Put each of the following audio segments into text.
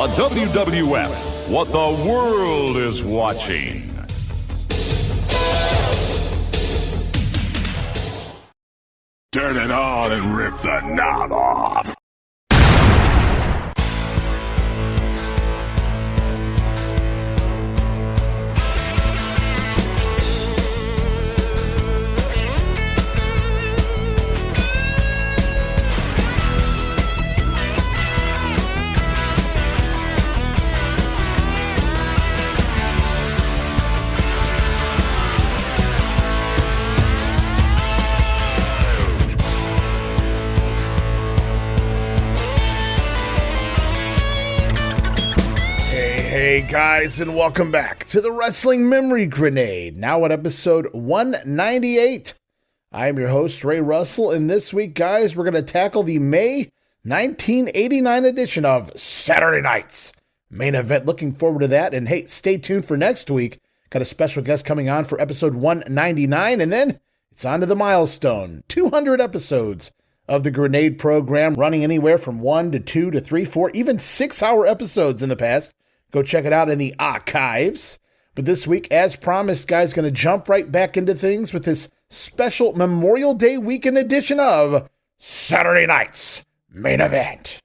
The WWF, what the world is watching. Turn it on and rip the knob off. Hey guys, and welcome back to the Wrestling Memory Grenade, now at episode 198. I am your host, Ray Russell, and this week, guys, we're going to tackle the May 1989 edition of Saturday Night's Main Event. Looking forward to that, and hey, stay tuned for next week. Got a special guest coming on for episode 199, and then it's on to the milestone, 200 episodes of the Grenade program, running anywhere from 1 to 2 to 3, 4, even 6-hour episodes in the past. Go check it out in the archives. But this week, as promised, guys, going to jump right back into things with this special Memorial Day weekend edition of Saturday Night's Main Event.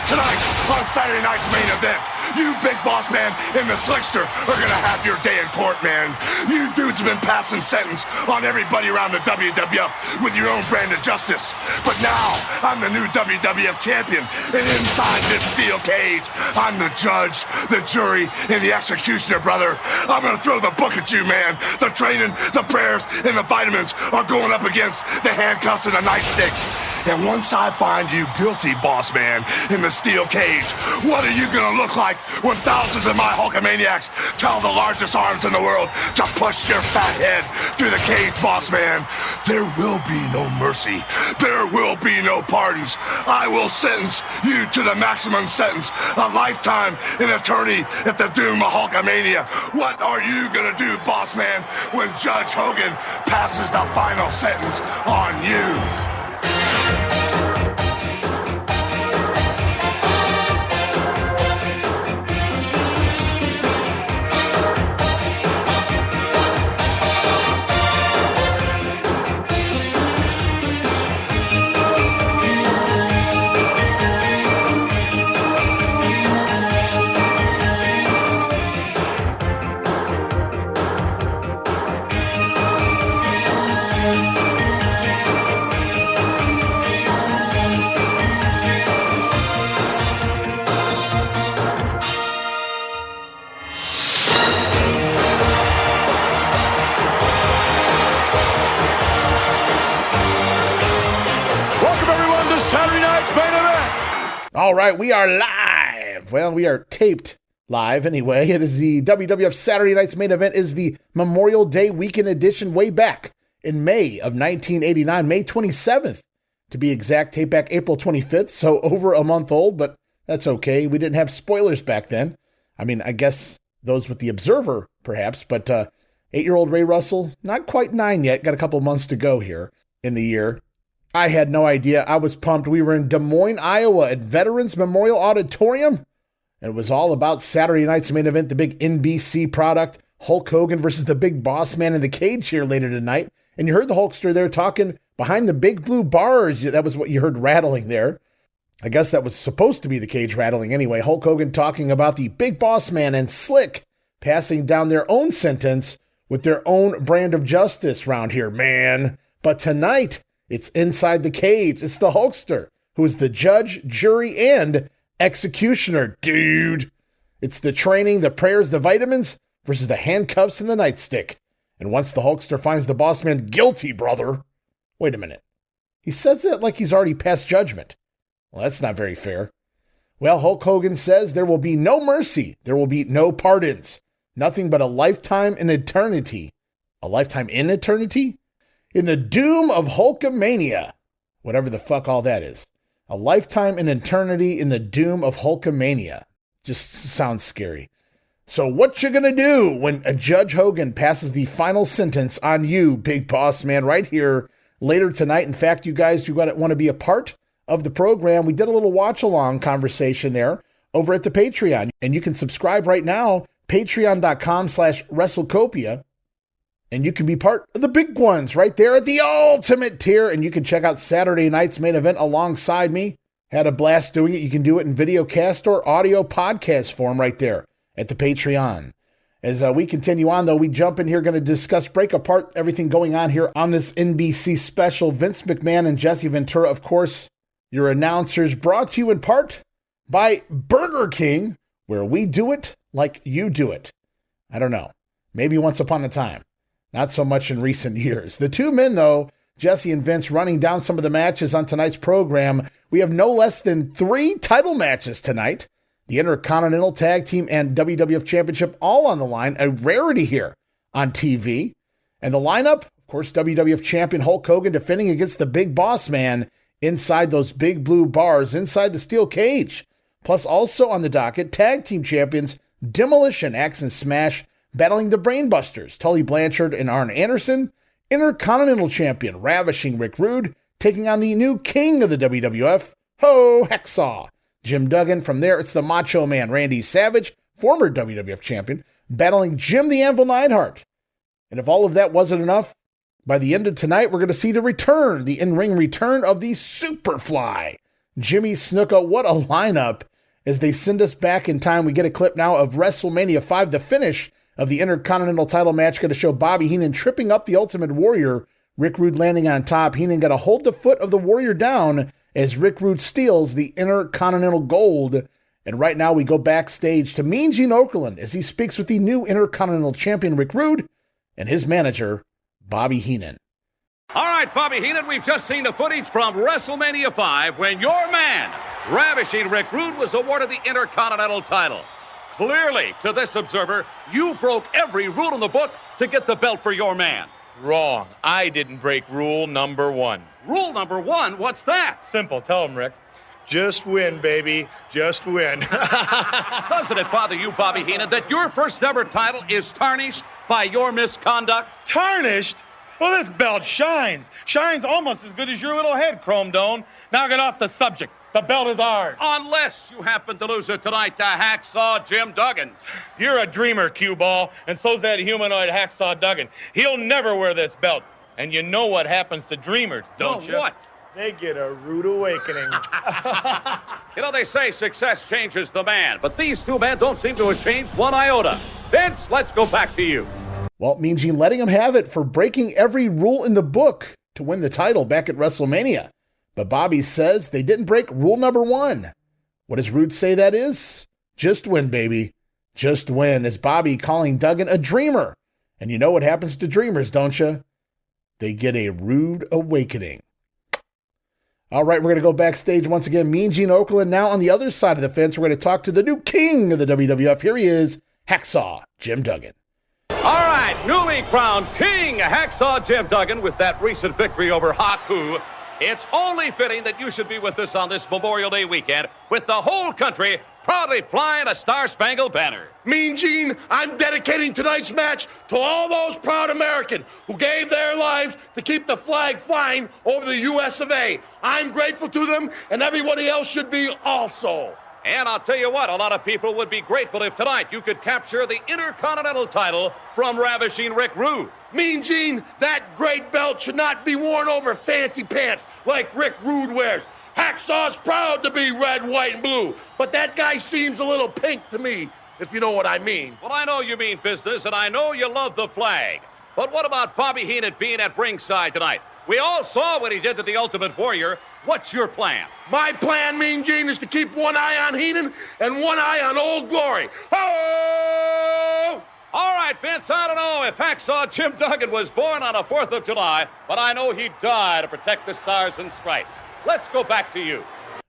Tonight, on Saturday Night's Main Event, you Big Boss Man and the Slickster are gonna have your day in court, man. You dudes have been passing sentence on everybody around the WWF with your own brand of justice. But now, I'm the new WWF Champion, and inside this steel cage, I'm the judge, the jury, and the executioner, brother. I'm gonna throw the book at you, man. The training, the prayers, and the vitamins are going up against the handcuffs and the nightstick. And once I find you guilty, boss man, in the steel cage, what are you gonna look like when thousands of my Hulkamaniacs tell the largest arms in the world to push your fat head through the cage, boss man? There will be no mercy. There will be no pardons. I will sentence you to the maximum sentence, a lifetime in eternity at the doom of Hulkamania. What are you gonna do, boss man, when Judge Hogan passes the final sentence on you? All right, we are live. Well, we are taped live anyway. It is the WWF Saturday Night's Main Event is the Memorial Day weekend edition way back in May of 1989, May 27th to be exact. Tape back April 25th, so over a month old, but that's okay. We didn't have spoilers back then. I mean, I guess those with the Observer, perhaps, but 8-year-old Ray Russell, not quite 9 yet, got a couple months to go here in the year. I had no idea. I was pumped. We were in Des Moines, Iowa at Veterans Memorial Auditorium. And it was all about Saturday Night's Main Event, the big NBC product. Hulk Hogan versus the Big Boss Man in the cage here later tonight. And you heard the Hulkster there talking behind the big blue bars. That was what you heard rattling there. I guess that was supposed to be the cage rattling anyway. Hulk Hogan talking about the Big Boss Man and Slick passing down their own sentence with their own brand of justice round here, man. But tonight, it's inside the cage. It's the Hulkster, who is the judge, jury, and executioner, dude. It's the training, the prayers, the vitamins versus the handcuffs and the nightstick. And once the Hulkster finds the boss man guilty, brother. Wait a minute. He says that like he's already passed judgment. Well, that's not very fair. Well, Hulk Hogan says there will be no mercy. There will be no pardons. Nothing but a lifetime in eternity. A lifetime in eternity? In the doom of Hulkamania, whatever the fuck all that is. A lifetime in eternity in the doom of Hulkamania. Just sounds scary. So what you gonna do when a Judge Hogan passes the final sentence on you, Big Boss Man, right here later tonight? In fact, you guys who want to be a part of the program, we did a little watch-along conversation there over at the Patreon. And you can subscribe right now, patreon.com/WrestleCopia. And you can be part of the big ones right there at the ultimate tier. And you can check out Saturday night's main event alongside me. Had a blast doing it. You can do it in video cast or audio podcast form right there at the Patreon. As we continue on, though, we jump in here, going to discuss, break apart everything going on here on this NBC special. Vince McMahon and Jesse Ventura, of course, your announcers, brought to you in part by Burger King, where we do it like you do it. I don't know. Maybe once upon a time. Not so much in recent years. The two men, though, Jesse and Vince, running down some of the matches on tonight's program. We have no less than 3 title matches tonight. The Intercontinental Tag Team and WWF Championship all on the line. A rarity here on TV. And the lineup, of course, WWF Champion Hulk Hogan defending against the Big Boss Man inside those big blue bars, inside the steel cage. Plus also on the docket, Tag Team Champions Demolition, Axe and Smash, battling the Brainbusters, Tully Blanchard and Arn Anderson. Intercontinental Champion Ravishing Rick Rude taking on the new king of the WWF, Hacksaw Jim Duggan. From there, it's the Macho Man Randy Savage, former WWF Champion, battling Jim the Anvil Neidhart. And if all of that wasn't enough, by the end of tonight, we're going to see the return, the in-ring return of the Superfly, Jimmy Snuka. What a lineup as they send us back in time. We get a clip now of WrestleMania 5, the finish of the Intercontinental title match. Going to show Bobby Heenan tripping up the Ultimate Warrior, Rick Rude landing on top. Heenan got to hold the foot of the Warrior down as Rick Rude steals the Intercontinental Gold. And right now we go backstage to Mean Gene Okerlund as he speaks with the new Intercontinental Champion Rick Rude and his manager, Bobby Heenan. All right, Bobby Heenan, we've just seen the footage from WrestleMania 5 when your man, Ravishing Rick Rude, was awarded the Intercontinental title. Clearly, to this observer, you broke every rule in the book to get the belt for your man. Wrong. I didn't break rule number 1. Rule number 1? What's that? Simple. Tell him, Rick. Just win, baby. Just win. Doesn't it bother you, Bobby Heenan, that your first ever title is tarnished by your misconduct? Tarnished? Well, this belt shines. Shines almost as good as your little head, Chrome Dome. Now get off the subject. The belt is ours. Unless you happen to lose it tonight to Hacksaw Jim Duggan. You're a dreamer, cue ball, and so's that humanoid Hacksaw Duggan. He'll never wear this belt. And you know what happens to dreamers, don't you? What? They get a rude awakening. You know, they say success changes the man, but these two men don't seem to have changed one iota. Vince, let's go back to you. Well, Mean Gene letting him have it for breaking every rule in the book to win the title back at WrestleMania. But Bobby says they didn't break rule number 1. What does Rude say that is? Just win, baby. Just win. As Bobby calling Duggan a dreamer. And you know what happens to dreamers, don't you? They get a rude awakening. All right, we're going to go backstage once again. Mean Gene Okerlund now on the other side of the fence. We're going to talk to the new king of the WWF. Here he is, Hacksaw Jim Duggan. All right, newly crowned King Hacksaw Jim Duggan with that recent victory over Haku. It's only fitting that you should be with us on this Memorial Day weekend with the whole country proudly flying a Star-Spangled Banner. Mean Gene, I'm dedicating tonight's match to all those proud Americans who gave their lives to keep the flag flying over the US of A. I'm grateful to them, and everybody else should be also. And I'll tell you what, a lot of people would be grateful if tonight you could capture the Intercontinental title from Ravishing Rick Rude. Mean Gene, that great belt should not be worn over fancy pants like Rick Rude wears. Hacksaw's proud to be red, white, and blue, but that guy seems a little pink to me, if you know what I mean. Well, I know you mean business, and I know you love the flag. But what about Bobby Heenan being at ringside tonight? We all saw what he did to the Ultimate Warrior. What's your plan? My plan, Mean Gene, is to keep one eye on Heenan and one eye on Old Glory. Oh! All right, Vince, I don't know if Hacksaw Jim Duggan was born on the 4th of July, but I know he died to protect the Stars and Stripes. Let's go back to you.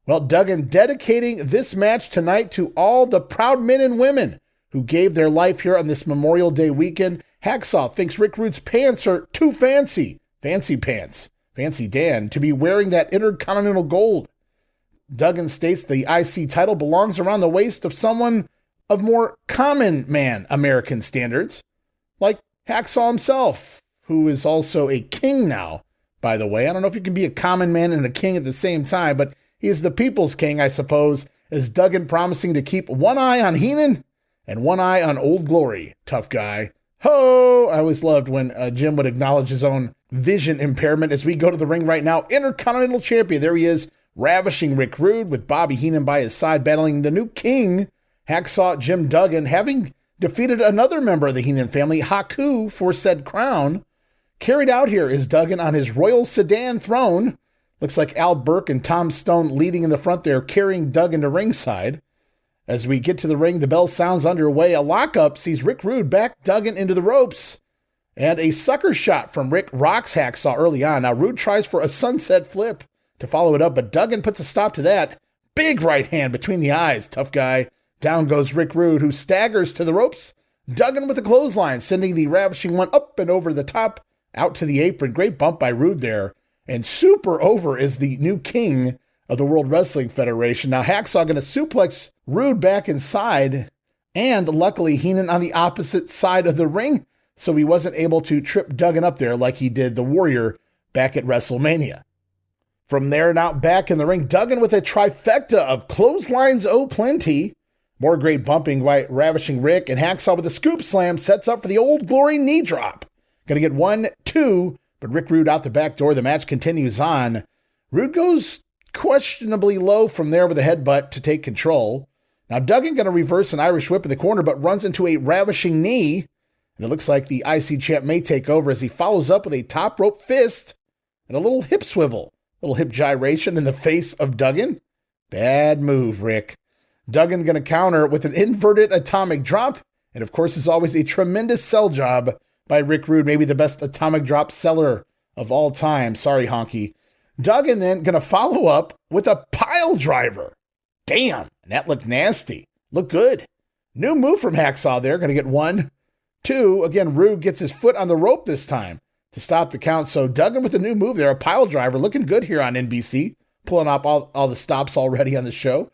Well, Duggan dedicating this match tonight to all the proud men and women who gave their life here on this Memorial Day weekend. Hacksaw thinks Rick Rude's pants are too fancy. Fancy pants. Fancy Dan to be wearing that Intercontinental Gold. Duggan states the IC title belongs around the waist of someone of more common man American standards, like Hacksaw himself, who is also a king now, by the way. I don't know if you can be a common man and a king at the same time, but he is the people's king, I suppose, as Duggan promising to keep one eye on Heenan and one eye on Old Glory. Tough guy. Ho! I always loved when Jim would acknowledge his own vision impairment. As we go to the ring right now, Intercontinental Champion. There he is, ravishing Rick Rude with Bobby Heenan by his side, battling the new king, Hacksaw Jim Duggan, having defeated another member of the Heenan family, Haku, for said crown. Carried out here is Duggan on his royal sedan throne. Looks like Al Burke and Tom Stone leading in the front there, carrying Duggan to ringside. As we get to the ring, the bell sounds underway. A lockup sees Rick Rude back Duggan into the ropes. And a sucker shot from Rick rocks Hacksaw early on. Now Rude tries for a sunset flip to follow it up, but Duggan puts a stop to that. Big right hand between the eyes. Tough guy. Down goes Rick Rude, who staggers to the ropes. Duggan with a clothesline, sending the ravishing one up and over the top, out to the apron. Great bump by Rude there. And super over is the new king of the World Wrestling Federation. Now Hacksaw going to suplex Rude back inside, and luckily Heenan on the opposite side of the ring, so he wasn't able to trip Duggan up there like he did the Warrior back at WrestleMania. From there, now back in the ring, Duggan with a trifecta of clotheslines plenty. More great bumping by ravishing Rick, and Hacksaw with a scoop slam sets up for the Old Glory knee drop. Going to get 1, 2, but Rick Rude out the back door. The match continues on. Rude goes questionably low from there with a headbutt to take control. Now Duggan going to reverse an Irish whip in the corner, but runs into a ravishing knee. And it looks like the IC champ may take over as he follows up with a top rope fist and a little hip swivel, little hip gyration in the face of Duggan. Bad move, Rick. Duggan going to counter with an inverted atomic drop. And of course, as always, a tremendous sell job by Rick Rude, maybe the best atomic drop seller of all time. Sorry, Honky. Duggan then going to follow up with a pile driver. Damn, that looked nasty. Looked good. New move from Hacksaw there. Going to get 1, 2. Again, Rude gets his foot on the rope this time to stop the count. So Duggan with a new move there, a pile driver. Looking good here on NBC. Pulling up all the stops already on the show.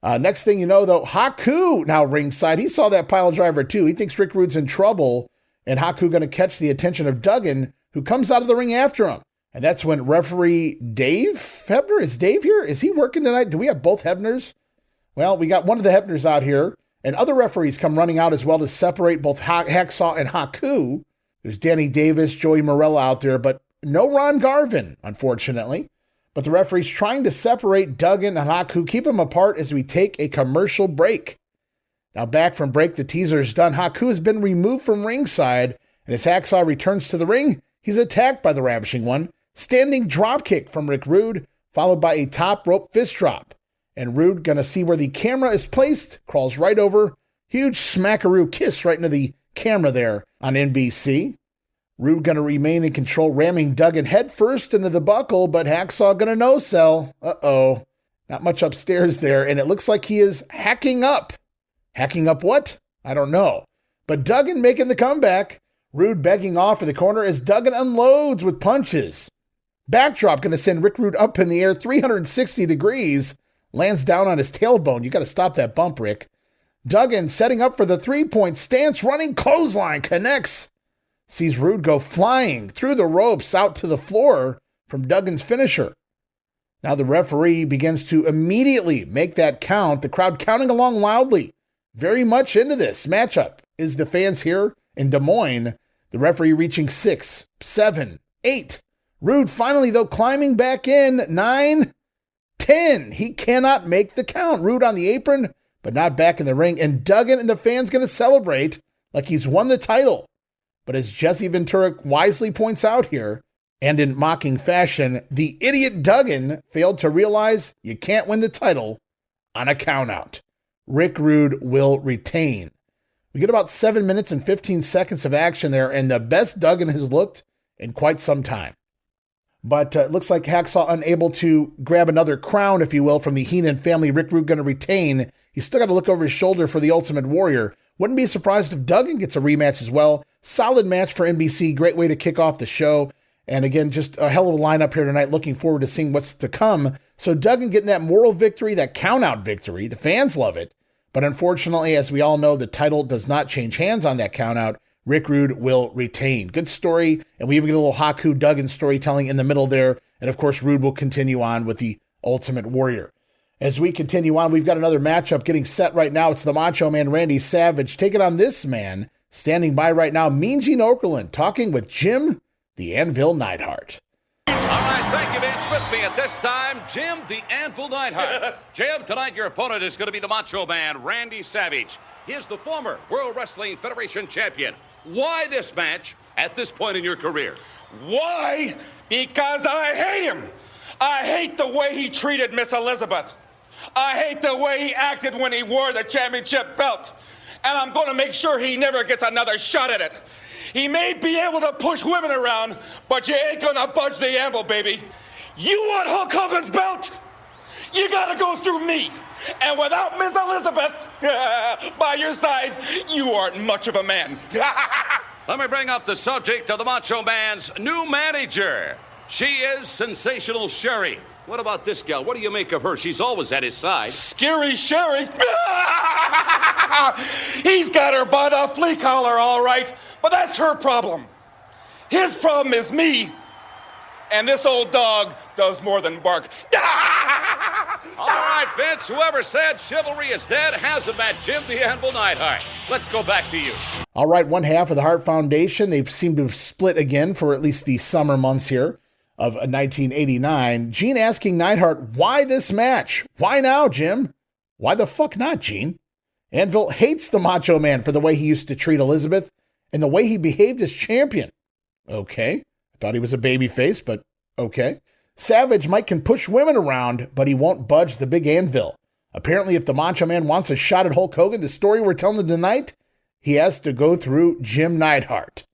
Next thing you know, though, Haku now ringside. He saw that pile driver too. He thinks Rick Rude's in trouble. And Haku going to catch the attention of Duggan, who comes out of the ring after him. And that's when referee Dave Hebner, is Dave here? Is he working tonight? Do we have both Hebners? Well, we got one of the Hebners out here, and other referees come running out as well to separate both Hacksaw and Haku. There's Danny Davis, Joey Morella out there, but no Ron Garvin, unfortunately. But the referee's trying to separate Duggan and Haku, keep them apart as we take a commercial break. Now back from break, the teaser is done. Haku has been removed from ringside, and as Hacksaw returns to the ring, he's attacked by the ravishing one. Standing drop kick from Rick Rude, followed by a top rope fist drop. And Rude gonna see where the camera is placed, crawls right over. Huge smackaroo kiss right into the camera there on NBC. Rude gonna remain in control, ramming Duggan head first into the buckle, but Hacksaw gonna no-sell. Uh-oh. Not much upstairs there, and it looks like he is hacking up. Hacking up what? I don't know. But Duggan making the comeback. Rude begging off in the corner as Duggan unloads with punches. Backdrop going to send Rick Rude up in the air 360 degrees. Lands down on his tailbone. You got to stop that bump, Rick. Duggan setting up for the three-point stance. Running clothesline. Connects. Sees Rude go flying through the ropes out to the floor from Duggan's finisher. Now the referee begins to immediately make that count. The crowd counting along loudly. Very much into this matchup is the fans here in Des Moines. The referee reaching 6, 7, 8. Rude finally, though, climbing back in. 9, 10. He cannot make the count. Rude on the apron, but not back in the ring. And Duggan and the fans going to celebrate like he's won the title. But as Jesse Ventura wisely points out here, and in mocking fashion, the idiot Duggan failed to realize you can't win the title on a countout. Rick Rude will retain. We get about 7 minutes and 15 seconds of action there, and the best Duggan has looked in quite some time. But it looks like Hacksaw unable to grab another crown, if you will, from the Heenan family. Rick Rude going to retain. He's still got to look over his shoulder for the Ultimate Warrior. Wouldn't be surprised if Duggan gets a rematch as well. Solid match for NBC. Great way to kick off the show. And again, just a hell of a lineup here tonight. Looking forward to seeing what's to come. So Duggan getting that moral victory, that count-out victory. The fans love it. But unfortunately, as we all know, the title does not change hands on that count-out. Rick Rude will retain. Good story, and we even get a little Haku Duggan storytelling in the middle there. And of course, Rude will continue on with the Ultimate Warrior. As we continue on, we've got another matchup getting set right now. It's the Macho Man Randy Savage taking on this man standing by right now, Mean Gene Okerlund, talking with Jim the Anvil Neidhart. All right, thank you, Vince. With me at this time, Jim the Anvil Neidhart. Jim, tonight your opponent is going to be the Macho Man Randy Savage. He is the former World Wrestling Federation champion. Why this match at this point in your career? Why? Because I hate him. I hate the way he treated Miss Elizabeth. I hate the way he acted when he wore the championship belt. And I'm going to make sure he never gets another shot at it. He may be able to push women around, but you ain't going to budge the anvil, baby. You want Hulk Hogan's belt? You got to go through me. And without Miss Elizabeth by your side, you aren't much of a man. Let me bring up the subject of the Macho Man's new manager. She is Sensational Sherry. What about this gal? What do you make of her? She's always at his side. Scary Sherry? He's got her by the flea collar, all right. But that's her problem. His problem is me. And this old dog does more than bark. All right, Vince, whoever said chivalry is dead hasn't met Jim the Anvil Neidhart. Let's go back to you. All right, one half of the Hart Foundation. They've seemed to have split again for at least the summer months here of 1989. Gene asking Neidhart, why this match? Why now, Jim? Why the fuck not, Gene? Anvil hates the Macho Man for the way he used to treat Elizabeth and the way he behaved as champion. Okay. I thought he was a babyface, but okay. Savage Mike can push women around, but he won't budge the big anvil. Apparently, if the Macho Man wants a shot at Hulk Hogan, the story we're telling tonight, he has to go through Jim Neidhart.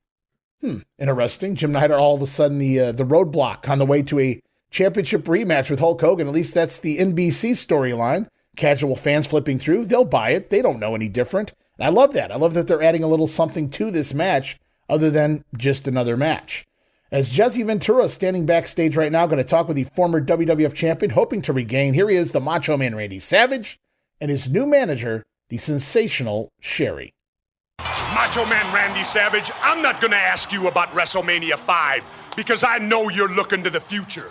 Interesting. Jim Neidhart, all of a sudden, the roadblock on the way to a championship rematch with Hulk Hogan. At least that's the NBC storyline. Casual fans flipping through, they'll buy it. They don't know any different. And I love that. I love that they're adding a little something to this match other than just another match. As Jesse Ventura is standing backstage right now, going to talk with the former WWF champion, hoping to regain. Here he is, the Macho Man Randy Savage, and his new manager, the Sensational Sherry. Macho Man Randy Savage, I'm not going to ask you about WrestleMania 5 because I know you're looking to the future.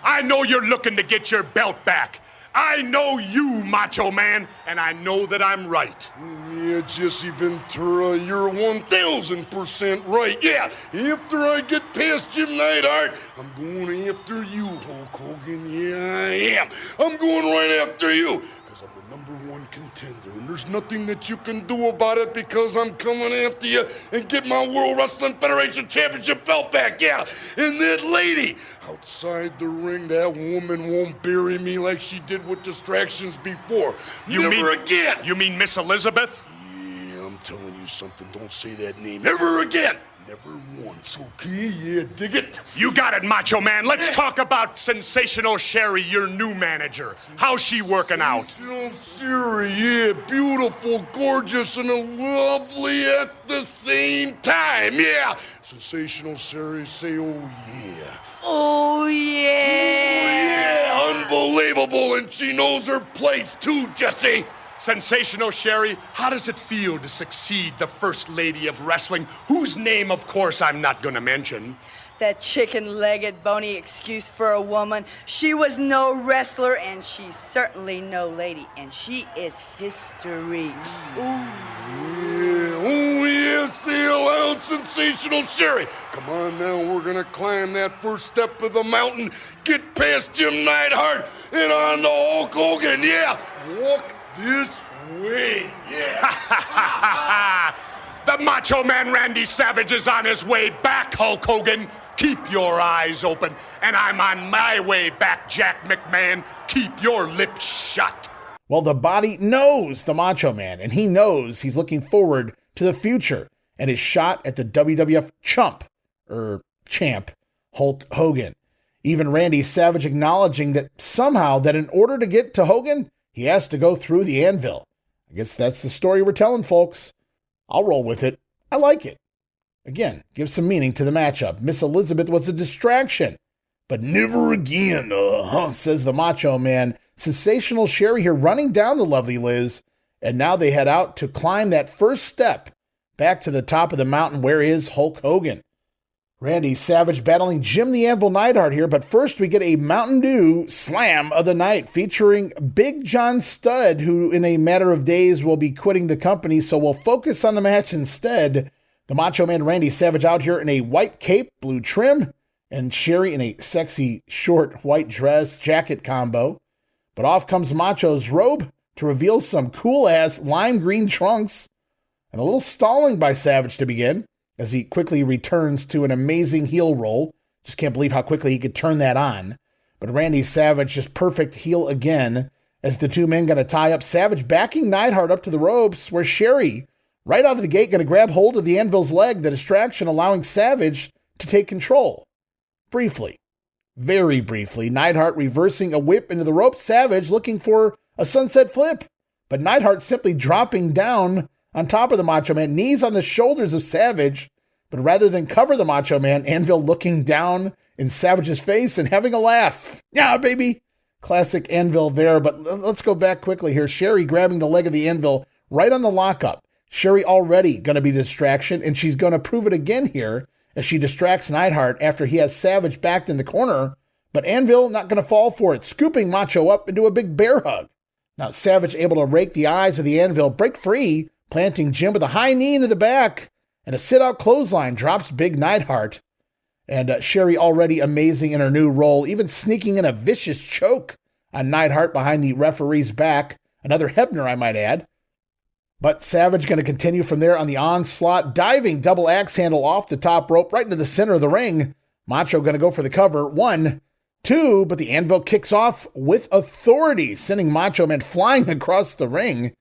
I know you're looking to get your belt back. I know you, Macho Man, and I know that I'm right. Yeah, Jesse Ventura, you're 1,000% right. Yeah, after I get past Jim Neidhart, I'm going after you, Hulk Hogan. Yeah, I am. I'm going right after you, because I'm the #1 contender, and there's nothing that you can do about it because I'm coming after you and get my World Wrestling Federation Championship belt back. Yeah, and that lady outside the ring, that woman won't bury me like she did with distractions before. Never again. You mean Miss Elizabeth? Yeah, I'm telling you something. Don't say that name ever again. Never once, okay? Yeah, dig it? You got it, Macho Man. Let's talk about Sensational Sherry, your new manager. How's she working out? Sensational Sherry, yeah, beautiful, gorgeous, and lovely at the same time. Yeah. Sensational Sherry, say, oh yeah. Oh, yeah. Oh, yeah, unbelievable, and she knows her place too, Jesse. Sensational Sherry, how does it feel to succeed the First Lady of Wrestling, whose name, of course, I'm not going to mention? That chicken-legged, bony excuse for a woman. She was no wrestler, and she's certainly no lady, and she is history. Ooh. Yeah, oh yeah, sail out, Sensational Sherry. Come on now, we're gonna climb that first step of the mountain, get past Jim Neidhart, and on to Hulk Hogan. Yeah, walk this way. Yeah. The Macho Man Randy Savage is on his way back, Hulk Hogan. Keep your eyes open. And I'm on my way back, Jack McMahon. Keep your lips shut. Well, the body knows the Macho Man, and he knows he's looking forward to the future and his shot at the WWF champ, Hulk Hogan. Even Randy Savage acknowledging that somehow that in order to get to Hogan, he has to go through the anvil. I guess that's the story we're telling, folks. I'll roll with it. I like it. Again, give some meaning to the matchup. Miss Elizabeth was a distraction, but never again, says the Macho Man. Sensational Sherry here running down the lovely Liz, and now they head out to climb that first step back to the top of the mountain where is Hulk Hogan. Randy Savage battling Jim the Anvil Neidhart here, but first we get a Mountain Dew Slam of the Night featuring Big John Studd, who in a matter of days will be quitting the company, so we'll focus on the match instead. The Macho Man Randy Savage out here in a white cape, blue trim, and Sherry in a sexy short white dress jacket combo. But off comes Macho's robe to reveal some cool-ass lime green trunks, and a little stalling by Savage to begin, as he quickly returns to an amazing heel roll. Just can't believe how quickly he could turn that on. But Randy Savage just perfect heel again, as the two men going to tie up. Savage backing Neidhart up to the ropes, where Sherry, right out of the gate, going to grab hold of the Anvil's leg, the distraction allowing Savage to take control. Briefly, very briefly, Neidhart reversing a whip into the ropes, Savage looking for a sunset flip, but Neidhart simply dropping down on top of the Macho Man, knees on the shoulders of Savage, but rather than cover the Macho Man, Anvil looking down in Savage's face and having a laugh. Yeah, baby. Classic Anvil there, but let's go back quickly here. Sherry grabbing the leg of the Anvil right on the lockup. Sherry already going to be a distraction, and she's going to prove it again here as she distracts Neidhart after he has Savage backed in the corner, but Anvil not going to fall for it, scooping Macho up into a big bear hug. Now Savage able to rake the eyes of the Anvil, break free, planting Jim with a high knee into the back, and a sit-out clothesline drops Big Neidhart. And Sherry already amazing in her new role, even sneaking in a vicious choke on Neidhart behind the referee's back. Another Hebner, I might add. But Savage going to continue from there on the onslaught, diving double axe handle off the top rope right into the center of the ring. Macho going to go for the cover. 1, 2, but the Anvil kicks off with authority, sending Macho Man flying across the ring.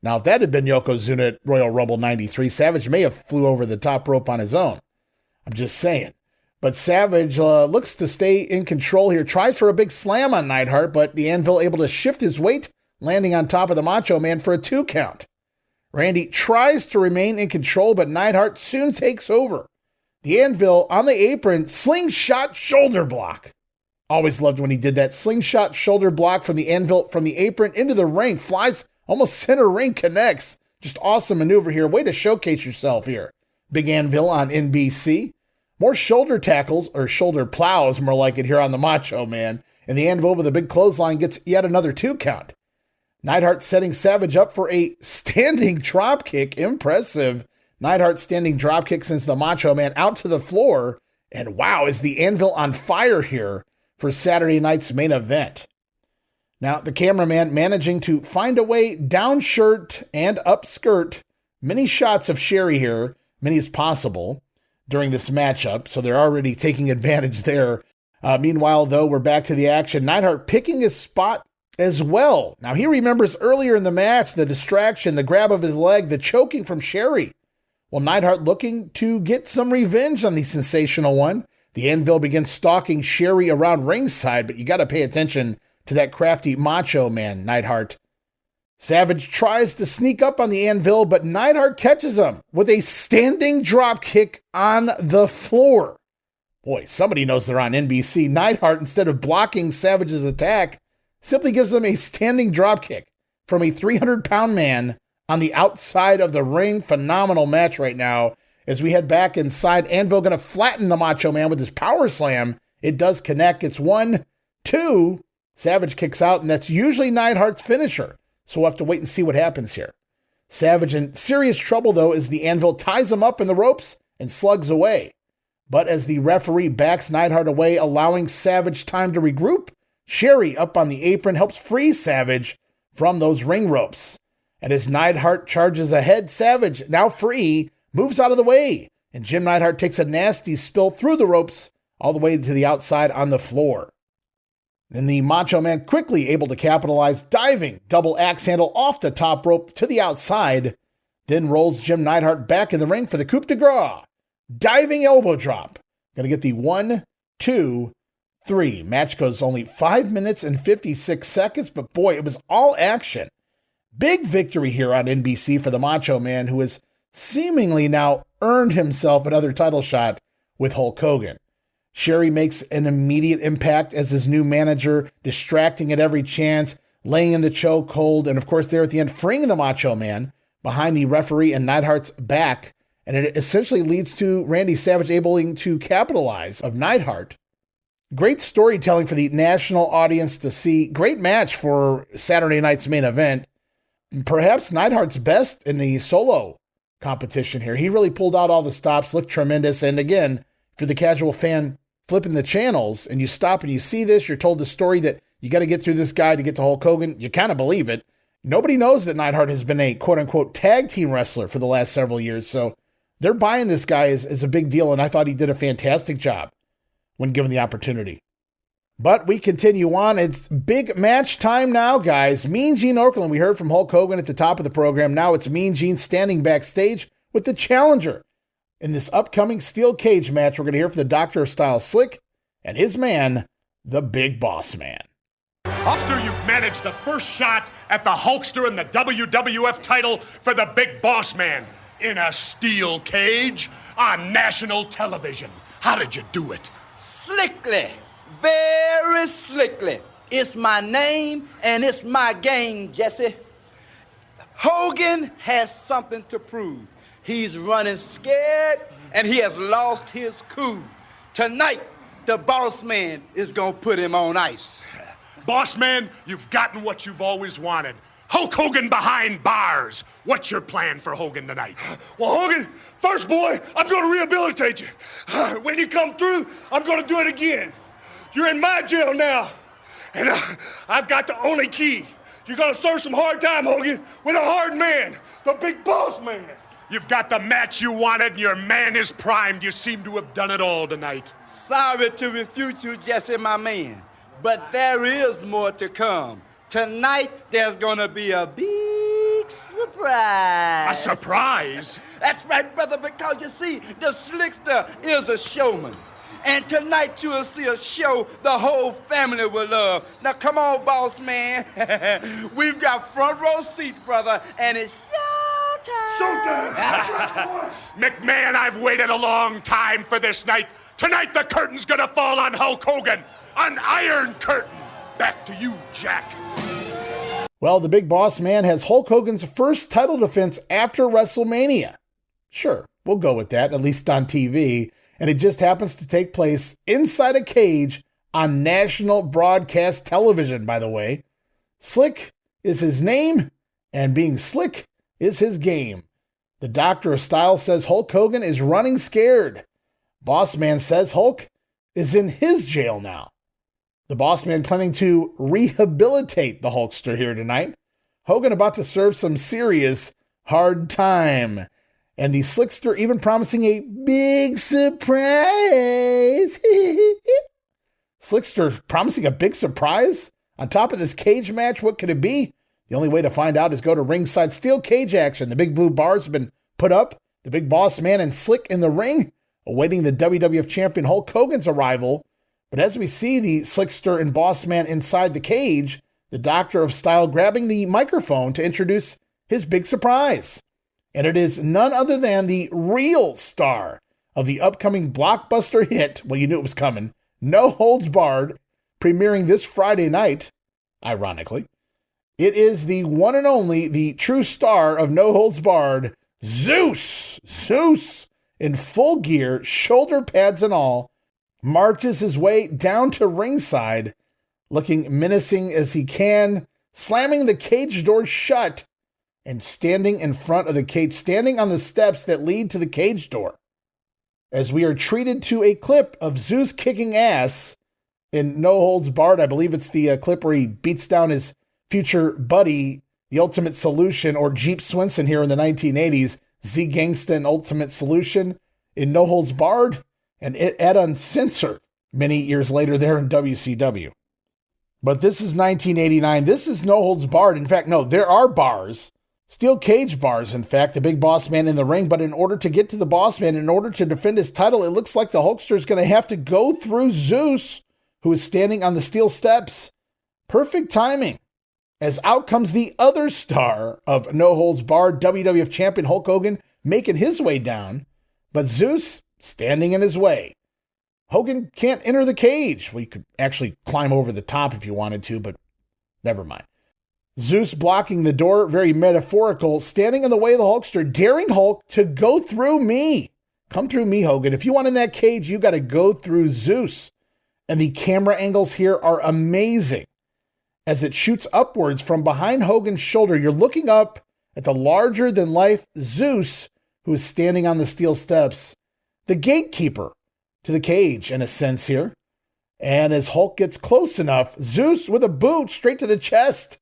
Now, if that had been Yokozuna at Royal Rumble 93, Savage may have flew over the top rope on his own. I'm just saying. But Savage looks to stay in control here, tries for a big slam on Neidhart, but the Anvil able to shift his weight, landing on top of the Macho Man for a 2 count. Randy tries to remain in control, but Neidhart soon takes over. The Anvil on the apron, slingshot shoulder block. Always loved when he did that. Slingshot shoulder block from the Anvil from the apron into the ring, flies almost center ring, connects. Just awesome maneuver here. Way to showcase yourself here. Big Anvil on NBC. More shoulder tackles, or shoulder plows, more like it here on the Macho Man. And the Anvil with a big clothesline gets yet another 2 count. Neidhart setting Savage up for a standing drop kick. Impressive. Neidhart standing drop kick sends the Macho Man out to the floor. And wow, is the Anvil on fire here for Saturday night's main event. Now, the cameraman managing to find a way down shirt and up skirt. Many shots of Sherry here, many as possible, during this matchup. So they're already taking advantage there. Meanwhile, though, we're back to the action. Neidhart picking his spot as well. Now, he remembers earlier in the match, the distraction, the grab of his leg, the choking from Sherry. Well, Neidhart looking to get some revenge on the sensational one. The Anvil begins stalking Sherry around ringside, but you got to pay attention to that crafty Macho Man, Neidhart. Savage tries to sneak up on the Anvil, but Neidhart catches him with a standing drop kick on the floor. Boy, somebody knows they're on NBC. Neidhart, instead of blocking Savage's attack, simply gives him a standing drop kick from a 300-pound man on the outside of the ring. Phenomenal match right now. As we head back inside, Anvil going to flatten the Macho Man with his power slam. It does connect. It's 1, 2. Savage kicks out, and that's usually Neidhart's finisher. So we'll have to wait and see what happens here. Savage in serious trouble, though, as the Anvil ties him up in the ropes and slugs away. But as the referee backs Neidhart away, allowing Savage time to regroup, Sherry up on the apron helps free Savage from those ring ropes. And as Neidhart charges ahead, Savage, now free, moves out of the way. And Jim Neidhart takes a nasty spill through the ropes all the way to the outside on the floor. And the Macho Man quickly able to capitalize, diving double axe handle off the top rope to the outside, then rolls Jim Neidhart back in the ring for the coup de grace. Diving elbow drop. Gonna get the 1, 2, 3. Match goes only 5 minutes and 56 seconds, but boy, it was all action. Big victory here on NBC for the Macho Man, who has seemingly now earned himself another title shot with Hulk Hogan. Sherry makes an immediate impact as his new manager, distracting at every chance, laying in the chokehold, and of course there at the end, freeing the Macho Man behind the referee and Neidhart's back and it essentially leads to Randy Savage able to capitalize of Neidhart. Great storytelling for the national audience to see. Great match for Saturday night's main event. Perhaps Neidhart's best in the solo competition here. He really pulled out all the stops, looked tremendous. And again, for the casual fan flipping the channels and you stop and you see this, you're told the story that you got to get through this guy to get to Hulk Hogan. You kind of believe it. Nobody knows that Neidhart has been a quote-unquote tag team wrestler for the last several years. So they're buying this guy is a big deal, and I thought he did a fantastic job when given the opportunity. But we continue on. It's big match time now, guys. Mean Gene Okerlund, we heard from Hulk Hogan at the top of the program. Now it's Mean Gene standing backstage with the challenger. In this upcoming steel cage match, we're going to hear from the Doctor of Style Slick and his man, the Big Boss Man. Hulkster, you've managed the first shot at the Hulkster and the WWF title for the Big Boss Man in a steel cage on national television. How did you do it? Slickly. Very slickly. It's my name and it's my game, Jesse. Hogan has something to prove. He's running scared and he has lost his cool. Tonight, the boss man is gonna put him on ice. Boss man, you've gotten what you've always wanted. Hulk Hogan behind bars. What's your plan for Hogan tonight? Well, Hogan, first, boy, I'm going to rehabilitate you. When you come through, I'm going to do it again. You're in my jail now, and I've got the only key. You're going to serve some hard time, Hogan, with a hard man, the Big Boss Man. You've got the match you wanted, and your man is primed. You seem to have done it all tonight. Sorry to refute you, Jesse, my man, but there is more to come. Tonight, there's gonna be a big surprise. A surprise? That's right, brother, because you see, the Slickster is a showman. And tonight you will see a show the whole family will love. Now come on, boss man. We've got front row seats, brother, and it's showtime. Showtime! McMahon, I've waited a long time for this night. Tonight the curtain's gonna fall on Hulk Hogan. An iron curtain. Back to you, Jack. Well, the Big Boss Man has Hulk Hogan's first title defense after WrestleMania. Sure, we'll go with that, at least on TV. And it just happens to take place inside a cage on national broadcast television, by the way. Slick is his name, and being slick is his game. The Doctor of Style says Hulk Hogan is running scared. Boss Man says Hulk is in his jail now. The Boss Man planning to rehabilitate the Hulkster here tonight. Hogan about to serve some serious hard time. And the Slickster even promising a big surprise. Slickster promising a big surprise? On top of this cage match, what could it be? The only way to find out is go to ringside steel cage action. The big blue bars have been put up. The Big Boss Man and Slick in the ring, awaiting the WWF Champion Hulk Hogan's arrival. But as we see the Slickster and Boss Man inside the cage, the Doctor of Style grabbing the microphone to introduce his big surprise. And it is none other than the real star of the upcoming blockbuster hit, well, you knew it was coming, No Holds Barred, premiering this Friday night, ironically. It is the one and only, the true star of No Holds Barred, ZEUS. ZEUS, in full gear, shoulder pads and all, marches his way down to ringside, looking menacing as he can, slamming the cage door shut and standing in front of the cage, standing on the steps that lead to the cage door. As we are treated to a clip of ZEUS kicking ass in No Holds Barred. I believe it's the clip where he beats down his future buddy, the Ultimate Solution, or Jeep Swenson here in the 1980s, Z Gangsta and Ultimate Solution in No Holds Barred, and at Uncensored many years later there in WCW. But this is 1989. This is No Holds Barred. In fact, no, there are bars, steel cage bars, in fact, the Big Boss Man in the ring. But in order to get to the Boss Man, in order to defend his title, it looks like the Hulkster is going to have to go through ZEUS, who is standing on the steel steps. Perfect timing, as out comes the other star of No Holds Barred, WWF Champion Hulk Hogan, making his way down. But ZEUS standing in his way. Hogan can't enter the cage. Well, you could actually climb over the top if you wanted to, but never mind. ZEUS blocking the door, very metaphorical, standing in the way of the Hulkster, daring Hulk to go through me. Come through me, Hogan. If you want in that cage, you got to go through ZEUS. And the camera angles here are amazing. As it shoots upwards from behind Hogan's shoulder, you're looking up at the larger-than-life ZEUS, who is standing on the steel steps, the gatekeeper to the cage, in a sense here. And as Hulk gets close enough, ZEUS with a boot straight to the chest.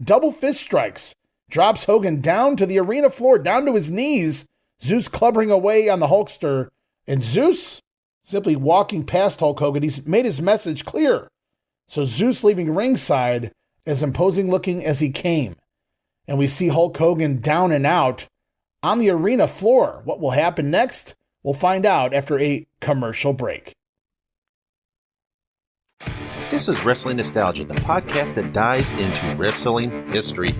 Double fist strikes. Drops Hogan down to the arena floor, down to his knees. ZEUS clubbering away on the Hulkster. And ZEUS simply walking past Hulk Hogan. He's made his message clear. So ZEUS leaving ringside as imposing looking as he came. And we see Hulk Hogan down and out on the arena floor. What will happen next? We'll find out after a commercial break. This is Wrestling Nostalgia, the podcast that dives into wrestling history.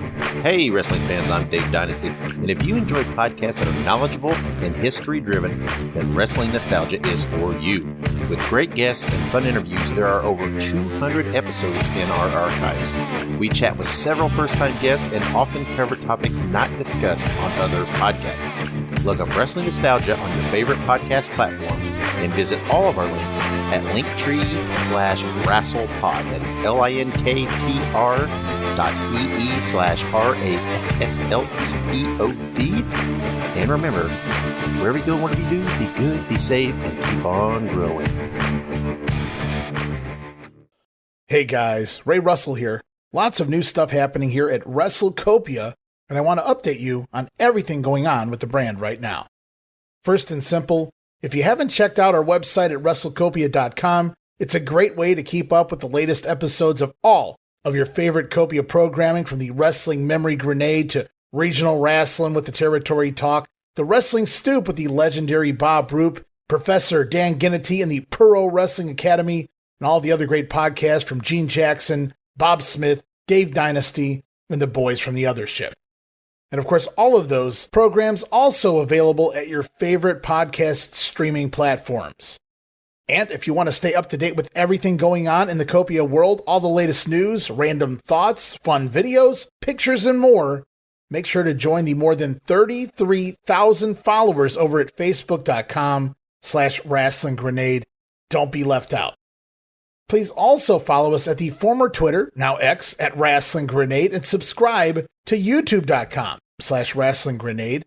Hey, wrestling fans, I'm Dave Dynasty, and if you enjoy podcasts that are knowledgeable and history-driven, then Wrestling Nostalgia is for you. With great guests and fun interviews, there are over 200 episodes in our archives. We chat with several first-time guests and often cover topics not discussed on other podcasts. Look up Wrestling Nostalgia on your favorite podcast platform and visit all of our links at linktree/WrestlePod. That is linktr.ee/RASSLEPOD. And remember, wherever you go, whatever you do, be good, be safe, and keep on growing. Hey guys, Ray Russell here. Lots of new stuff happening here at WrestleCopia, and I want to update you on everything going on with the brand right now. First and simple, if you haven't checked out our website at WrestleCopia.com, it's a great way to keep up with the latest episodes of all of your favorite Copia programming, from the Wrestling Memory Grenade to Regional Wrestling with the Territory Talk, the Wrestling Stoop with the legendary Bob Roop, Professor Dan Ginnity and the Pro Wrestling Academy, and all the other great podcasts from Gene Jackson, Bob Smith, Dave Dynasty, and the boys from the Other Ship. And of course, all of those programs also available at your favorite podcast streaming platforms. And if you want to stay up to date with everything going on in the Copia world, all the latest news, random thoughts, fun videos, pictures, and more, make sure to join the more than 33,000 followers over at Facebook.com/Wrestling Grenade. Don't be left out. Please also follow us at the former Twitter, now X, at Wrestling Grenade, and subscribe to YouTube.com/Wrestling Grenade.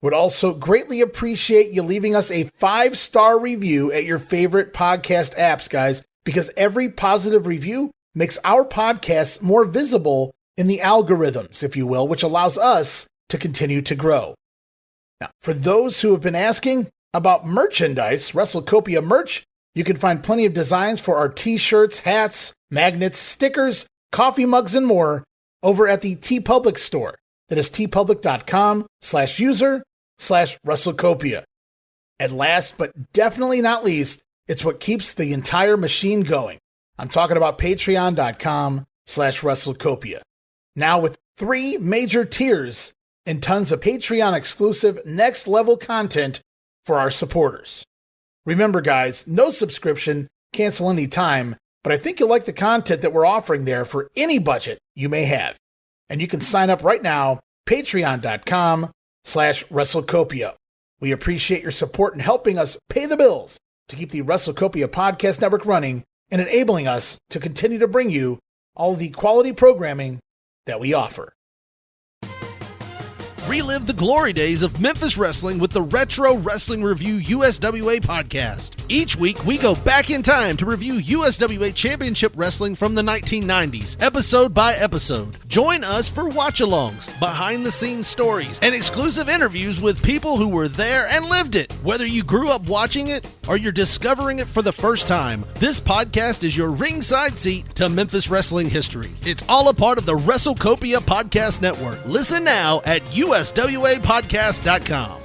Would also greatly appreciate you leaving us a 5-star review at your favorite podcast apps, guys, because every positive review makes our podcasts more visible in the algorithms, if you will, which allows us to continue to grow. Now, for those who have been asking about merchandise, WrestleCopia merch, you can find plenty of designs for our t-shirts, hats, magnets, stickers, coffee mugs, and more over at the TeePublic store. That is tpublic.com/user/WrestleCopia. And last but definitely not least, it's what keeps the entire machine going. I'm talking about patreon.com/WrestleCopia. Now with 3 major tiers and tons of Patreon exclusive next level content for our supporters. Remember guys, no subscription, cancel any time, but I think you'll like the content that we're offering there for any budget you may have. And you can sign up right now, patreon.com/WrestleCopia. We appreciate your support in helping us pay the bills to keep the WrestleCopia Podcast Network running and enabling us to continue to bring you all the quality programming that we offer. Relive the glory days of Memphis wrestling with the Retro Wrestling Review USWA podcast. Each week, we go back in time to review USWA Championship Wrestling from the 1990s, episode by episode. Join us for watch-alongs, behind-the-scenes stories, and exclusive interviews with people who were there and lived it. Whether you grew up watching it or you're discovering it for the first time, this podcast is your ringside seat to Memphis wrestling history. It's all a part of the WrestleCopia Podcast Network. Listen now at USWApodcast.com.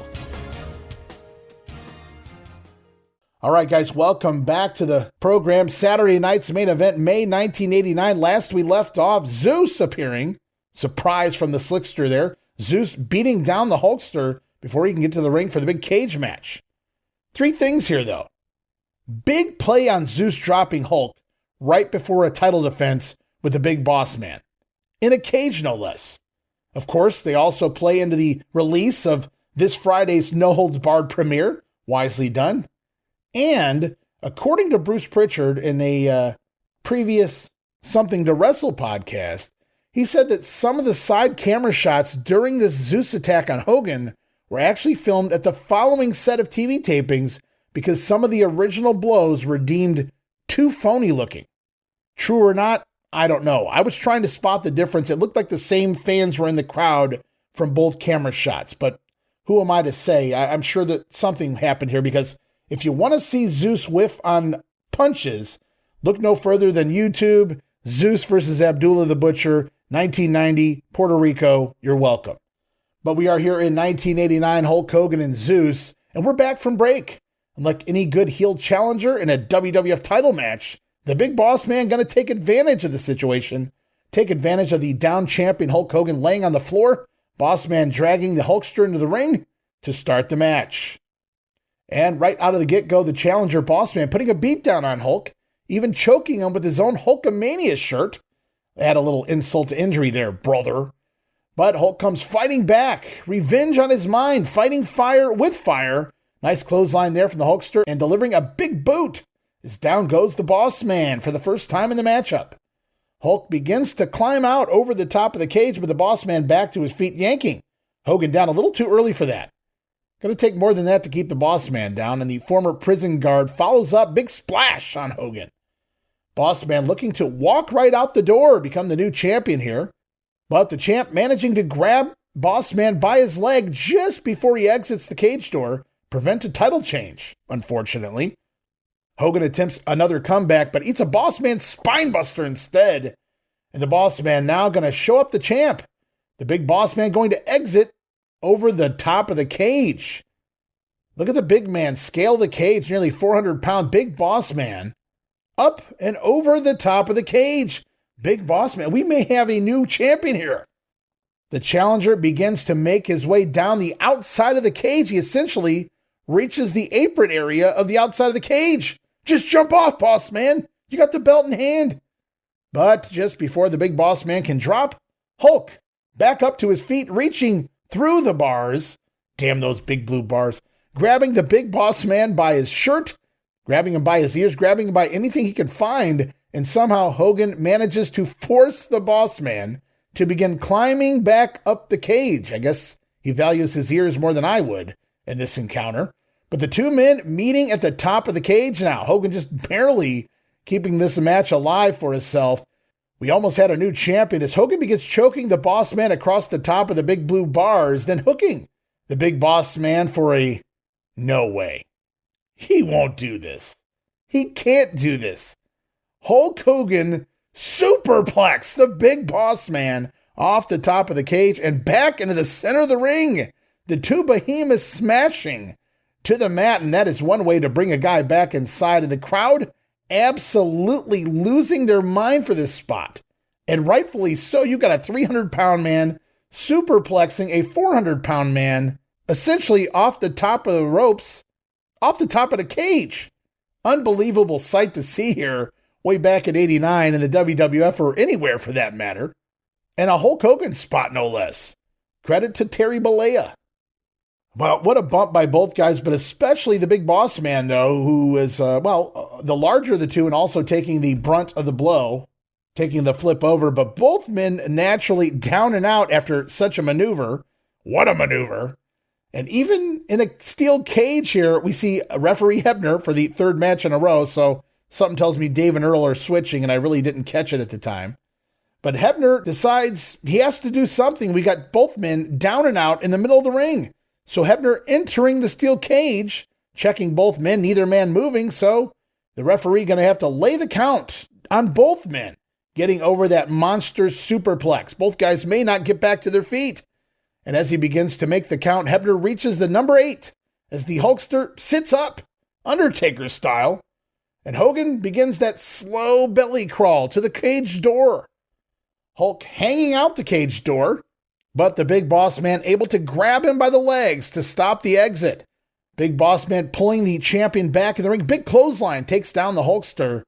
All right, guys, welcome back to the program. Saturday night's main event, May 1989. Last we left off, ZEUS appearing. Surprise from the Slickster there. ZEUS beating down the Hulkster before he can get to the ring for the big cage match. 3 things here, though. Big play on ZEUS dropping Hulk right before a title defense with the Big Boss Man. in a cage, no less. Of course, they also play into the release of this Friday's No Holds Barred premiere, wisely done. And according to Bruce Pritchard in a previous Something to Wrestle podcast, he said that some of the side camera shots during this Zeus attack on Hogan were actually filmed at the following set of TV tapings because some of the original blows were deemed too phony looking. True or not, I don't know. I was trying to spot the difference. It looked like the same fans were in the crowd from both camera shots, but who am I to say? I'm sure that something happened here because if you want to see Zeus whiff on punches, look no further than YouTube, Zeus versus Abdullah the Butcher, 1990, Puerto Rico, you're welcome. But we are here in 1989, Hulk Hogan and Zeus, and we're back from break. And like any good heel challenger in a WWF title match, the Big Boss Man going to take advantage of the situation, take advantage of the down champion Hulk Hogan laying on the floor, Boss Man dragging the Hulkster into the ring to start the match. And right out of the get-go, the challenger Boss Man putting a beat down on Hulk, even choking him with his own Hulkamania shirt. Add a little insult to injury there, brother. But Hulk comes fighting back, revenge on his mind, fighting fire with fire. Nice clothesline there from the Hulkster and delivering a big boot as down goes the Boss Man for the first time in the matchup. Hulk begins to climb out over the top of the cage with the Boss Man back to his feet, yanking Hogan down a little too early for that. Going to take more than that to keep the Boss Man down, and the former prison guard follows up, big splash on Hogan. Boss Man looking to walk right out the door, become the new champion here. But the champ managing to grab Boss Man by his leg just before he exits the cage door, prevent a title change, unfortunately. Hogan attempts another comeback, but eats a Boss Man spinebuster instead. And the Boss Man now going to show up the champ. The Big Boss Man going to exit over the top of the cage. Look at the big man scale the cage, nearly 400-pound Big Boss Man. Up and over the top of the cage. Big Boss Man, we may have a new champion here. The challenger begins to make his way down the outside of the cage. He essentially reaches the apron area of the outside of the cage. Just jump off, Boss Man. You got the belt in hand. But just before the Big Boss Man can drop, Hulk back up to his feet, reaching through the bars. Damn those big blue bars. Grabbing the Big Boss Man by his shirt, grabbing him by his ears, grabbing him by anything he could find, and somehow Hogan manages to force the Boss Man to begin climbing back up the cage. I guess he values his ears more than I would in this encounter. But the two men meeting at the top of the cage now. Hogan just barely keeping this match alive for himself. We almost had a new champion as Hogan begins choking the Boss Man across the top of the big blue bars, then hooking the Big Boss Man for a no way. He won't do this. He can't do this. Hulk Hogan superplex the Big Boss Man off the top of the cage and back into the center of the ring. The two behemoths smashing to the mat, and that is one way to bring a guy back inside. And the crowd absolutely losing their mind for this spot. And rightfully so. You got a 300-pound man superplexing a 400-pound man essentially off the top of the ropes, off the top of the cage. Unbelievable sight to see here way back in 89 in the WWF or anywhere for that matter. And a Hulk Hogan spot, no less. Credit to Terry Bollea. Well, what a bump by both guys, but especially the Big Boss Man, though, who is, the larger of the two and also taking the brunt of the blow, taking the flip over. But both men naturally down and out after such a maneuver. What a maneuver. And even in a steel cage here, we see referee Hebner for the third match in a row. So something tells me Dave and Earl are switching, and I really didn't catch it at the time. But Hebner decides he has to do something. We got both men down and out in the middle of the ring. So Hebner entering the steel cage, checking both men, neither man moving. So the referee going to have to lay the count on both men, getting over that monster superplex. Both guys may not get back to their feet. And as he begins to make the count, Hebner reaches the number 8 as the Hulkster sits up, Undertaker style. And Hogan begins that slow belly crawl to the cage door. Hulk hanging out the cage door, but the Big Boss Man able to grab him by the legs to stop the exit. Big Boss Man pulling the champion back in the ring. Big clothesline takes down the Hulkster.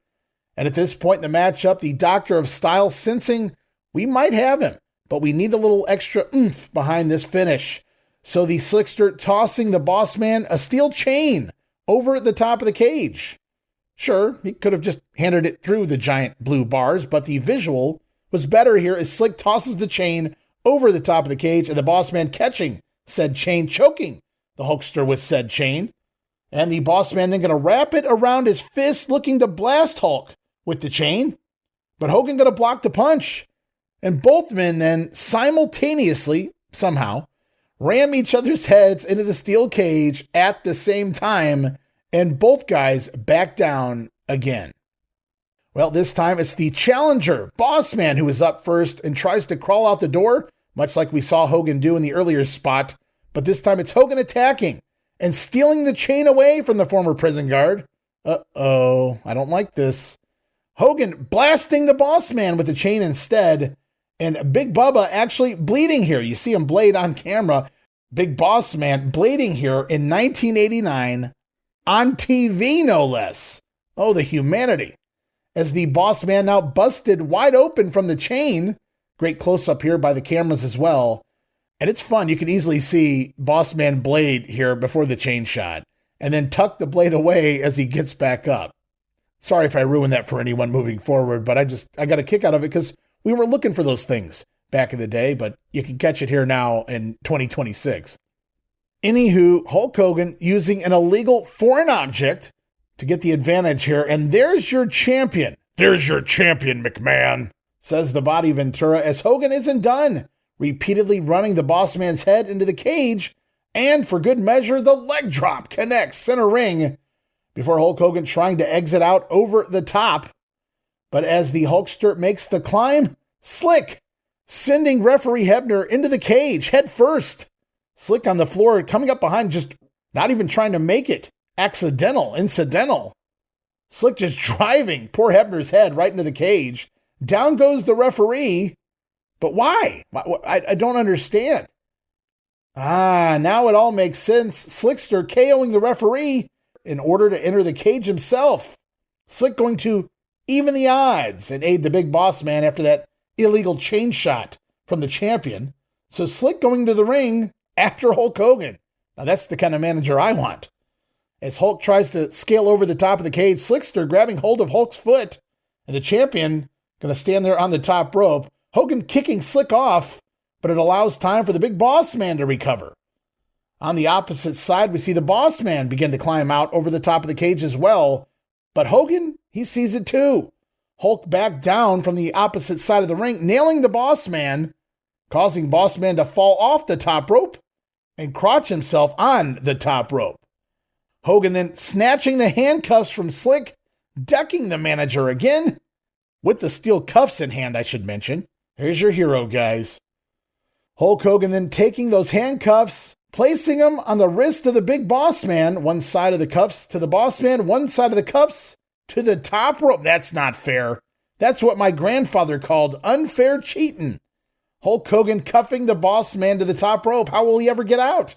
And at this point in the matchup, the Doctor of Style, sensing we might have him, but we need a little extra oomph behind this finish. So the Slickster tossing the Boss Man a steel chain over the top of the cage. Sure, he could have just handed it through the giant blue bars, but the visual was better here as Slick tosses the chain over the top of the cage and the Boss Man catching said chain, choking the Hulkster with said chain. And the Boss Man then going to wrap it around his fist, looking to blast Hulk with the chain. But Hogan going to block the punch. And both men then simultaneously, somehow, ram each other's heads into the steel cage at the same time, and both guys back down again. Well, this time it's the challenger, Boss Man, who is up first and tries to crawl out the door, much like we saw Hogan do in the earlier spot. But this time it's Hogan attacking and stealing the chain away from the former prison guard. Uh-oh, I don't like this. Hogan blasting the Boss Man with the chain instead, and Big Bubba actually bleeding here. You see him blade on camera. Big Boss Man bleeding here in 1989 on TV, no less. Oh, the humanity. As the Boss Man now busted wide open from the chain. Great close-up here by the cameras as well. And it's fun. You can easily see Boss Man blade here before the chain shot, and then tuck the blade away as he gets back up. Sorry if I ruined that for anyone moving forward, but I got a kick out of it because we were looking for those things back in the day, but you can catch it here now in 2026. Anywho, Hulk Hogan using an illegal foreign object to get the advantage here, and there's your champion. There's your champion, McMahon, says the Body Ventura as Hogan isn't done, repeatedly running the Boss Man's head into the cage, and for good measure, the leg drop connects center ring before Hulk Hogan trying to exit out over the top. But as the Hulkster makes the climb, Slick sending referee Hebner into the cage head first. Slick on the floor, coming up behind, just not even trying to make it. Incidental. Slick just driving poor Hebner's head right into the cage. Down goes the referee. But why? I don't understand. Now it all makes sense. Slickster KOing the referee in order to enter the cage himself. Slick going to even the odds and aid the Big Boss Man after that illegal chain shot from the champion. So Slick going to the ring after Hulk Hogan. Now that's the kind of manager I want. As Hulk tries to scale over the top of the cage, Slickster grabbing hold of Hulk's foot, and the champion going to stand there on the top rope. Hogan kicking Slick off, but it allows time for the Big Boss Man to recover. On the opposite side, we see the Boss Man begin to climb out over the top of the cage as well, but Hogan, he sees it too. Hulk back down from the opposite side of the ring, nailing the Boss Man, causing Boss Man to fall off the top rope and crotch himself on the top rope. Hogan then snatching the handcuffs from Slick, decking the manager again, with the steel cuffs in hand, I should mention. Here's your hero, guys. Hulk Hogan then taking those handcuffs, placing them on the wrist of the Big Boss Man, one side of the cuffs to the Boss Man, one side of the cuffs to the top rope. That's not fair. That's what my grandfather called unfair cheating. Hulk Hogan cuffing the Boss Man to the top rope. How will he ever get out?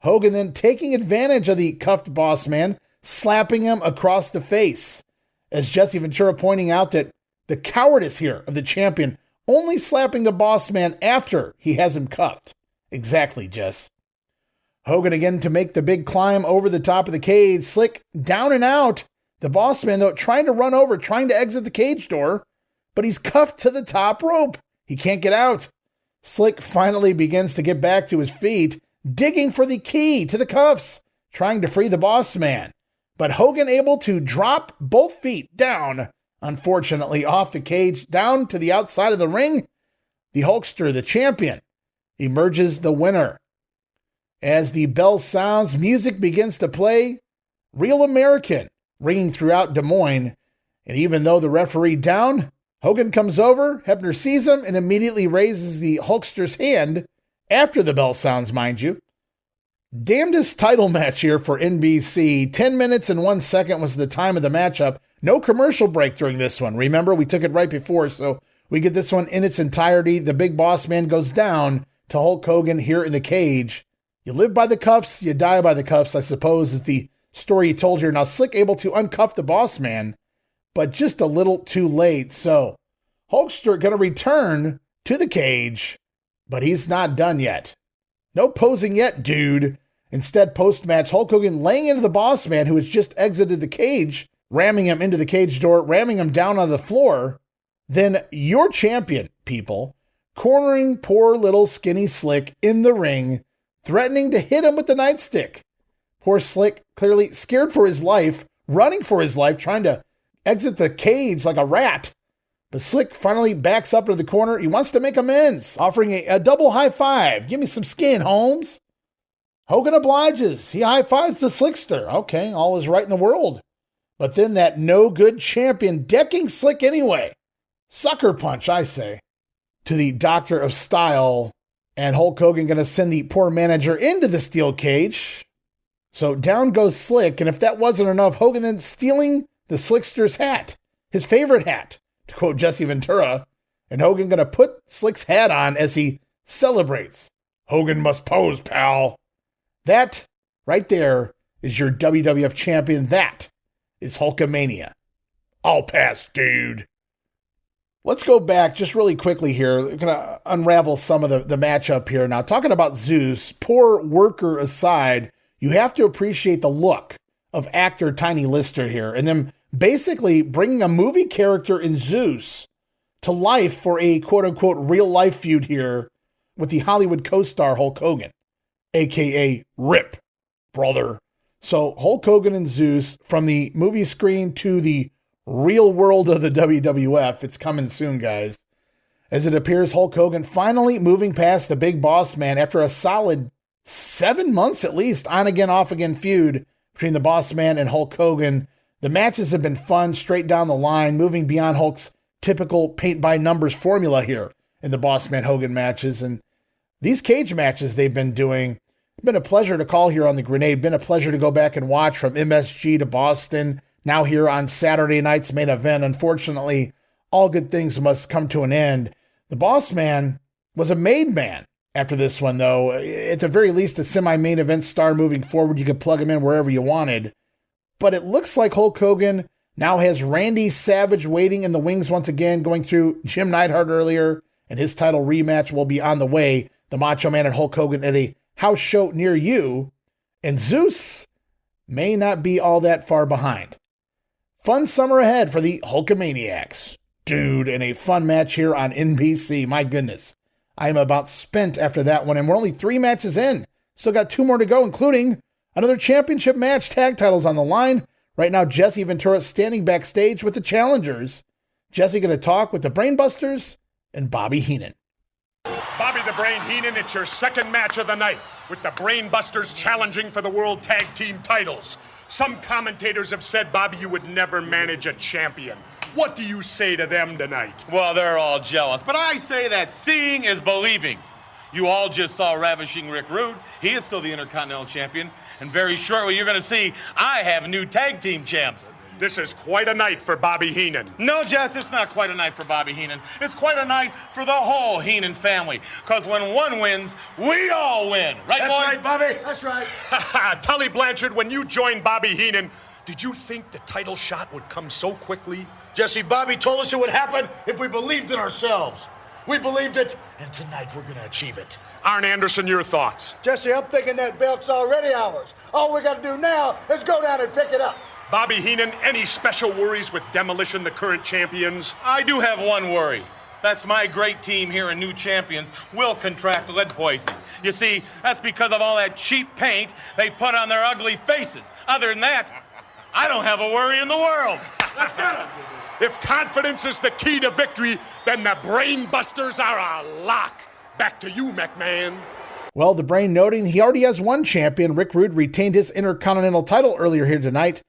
Hogan then taking advantage of the cuffed Boss Man, slapping him across the face. As Jesse Ventura pointing out that the cowardice here of the champion only slapping the Boss Man after he has him cuffed. Exactly, Jess. Hogan again to make the big climb over the top of the cage. Slick down and out. The Boss Man, though, trying to run over, trying to exit the cage door, but he's cuffed to the top rope. He can't get out. Slick finally begins to get back to his feet, digging for the key to the cuffs, trying to free the Boss Man. But Hogan able to drop both feet down, unfortunately, off the cage, down to the outside of the ring. The Hulkster, the champion, emerges the winner. As the bell sounds, music begins to play. Real American, ringing throughout Des Moines. And even though the referee down, Hogan comes over, Hebner sees him, and immediately raises the Hulkster's hand, after the bell sounds, mind you. Damnedest title match here for NBC. 10 minutes and 1 second was the time of the matchup. No commercial break during this one. Remember, we took it right before, so we get this one in its entirety. The Big Boss Man goes down to Hulk Hogan here in the cage. You live by the cuffs, you die by the cuffs, I suppose, is the story he told here. Now, Slick able to uncuff the Boss Man, but just a little too late. So, Hulkster going to return to the cage, but he's not done yet. No posing yet, dude. Instead, post-match, Hulk Hogan laying into the boss man who has just exited the cage, ramming him into the cage door, ramming him down on the floor. Then your champion, people, cornering poor little skinny Slick in the ring, threatening to hit him with the nightstick. Poor Slick, clearly scared for his life, running for his life, trying to exit the cage like a rat. But Slick finally backs up to the corner. He wants to make amends, offering a double high five. Give me some skin, Holmes. Hogan obliges. He high fives the Slickster. Okay, all is right in the world. But then that no good champion decking Slick anyway. Sucker punch, I say. To the Doctor of Style. And Hulk Hogan going to send the poor manager into the steel cage. So down goes Slick. And if that wasn't enough, Hogan then stealing the Slickster's hat. His favorite hat, to quote Jesse Ventura. And Hogan going to put Slick's hat on as he celebrates. Hogan must pose, pal. That right there is your WWF champion. That is Hulkamania. I'll pass, dude. Let's go back just really quickly here. We're going to unravel some of the matchup here. Now, talking about ZEUS, poor worker aside, you have to appreciate the look of actor Tiny Lister here and them basically bringing a movie character in ZEUS to life for a quote-unquote real-life feud here with the Hollywood co-star Hulk Hogan, a.k.a. Rip, brother. So Hulk Hogan and ZEUS from the movie screen to the real world of the WWF. It's coming soon, guys. As it appears, Hulk Hogan finally moving past the big boss man after a solid 7 months at least on again, off again feud between the boss man and Hulk Hogan. The matches have been fun straight down the line, moving beyond Hulk's typical paint by numbers formula here in the boss man Hogan matches. And these cage matches they've been doing, been a pleasure to call here on the Grenade, been a pleasure to go back and watch from MSG to Boston. Now here on Saturday night's main event. Unfortunately, all good things must come to an end. The boss man was a made man after this one, though. At the very least, a semi-main event star moving forward. You could plug him in wherever you wanted. But it looks like Hulk Hogan now has Randy Savage waiting in the wings once again, going through Jim Neidhart earlier, and his title rematch will be on the way. The Macho Man and Hulk Hogan at a house show near you. And ZEUS may not be all that far behind. Fun summer ahead for the Hulkamaniacs. Dude, and a fun match here on NBC. My goodness. I am about spent after that one, and we're only 3 matches in. Still got 2 more to go, including another championship match. Tag titles on the line. Right now, Jesse Ventura standing backstage with the challengers. Jesse going to talk with the Brainbusters and Bobby Heenan. Bobby the Brain Heenan, it's your second match of the night, with the Brainbusters challenging for the World Tag Team titles. Some commentators have said, Bobby, you would never manage a champion. What do you say to them tonight? Well, they're all jealous, but I say that seeing is believing. You all just saw Ravishing Rick Rude. He is still the Intercontinental Champion, and very shortly you're going to see I have new tag team champs. This is quite a night for Bobby Heenan. No, Jess, it's not quite a night for Bobby Heenan. It's quite a night for the whole Heenan family. Because when one wins, we all win. Right, That's boys? right, Bobby. That's right. Tully Blanchard, when you joined Bobby Heenan, did you think the title shot would come so quickly? Jesse, Bobby told us it would happen if we believed in ourselves. We believed it, and tonight we're going to achieve it. Arn Anderson, your thoughts? Jesse, I'm thinking that belt's already ours. All we got to do now is go down and pick it up. Bobby Heenan, any special worries with Demolition, the current champions? I do have one worry. That's my great team here and new champions will contract lead poisoning. You see, that's because of all that cheap paint they put on their ugly faces. Other than that, I don't have a worry in the world. If confidence is the key to victory, then the Brainbusters are a lock. Back to you, McMahon. Well, the Brain noting he already has one champion. Rick Rude retained his Intercontinental title earlier here tonight.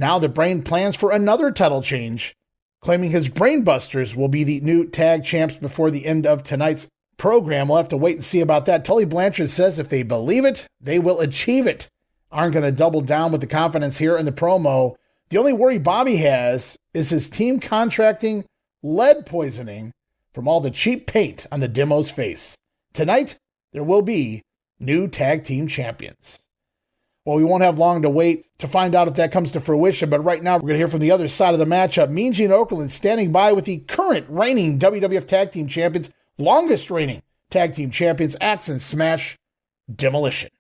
Now the Brain plans for another title change, claiming his Brainbusters will be the new tag champs before the end of tonight's program. We'll have to wait and see about that. Tully Blanchard says if they believe it, they will achieve it. Aren't going to double down with the confidence here in the promo. The only worry Bobby has is his team contracting lead poisoning from all the cheap paint on the demo's face. Tonight, there will be new tag team champions. Well, we won't have long to wait to find out if that comes to fruition, but right now we're going to hear from the other side of the matchup. Mean Gene Okerlund standing by with the current reigning WWF Tag Team Champions, longest reigning tag team champions, Axe and Smash Demolition.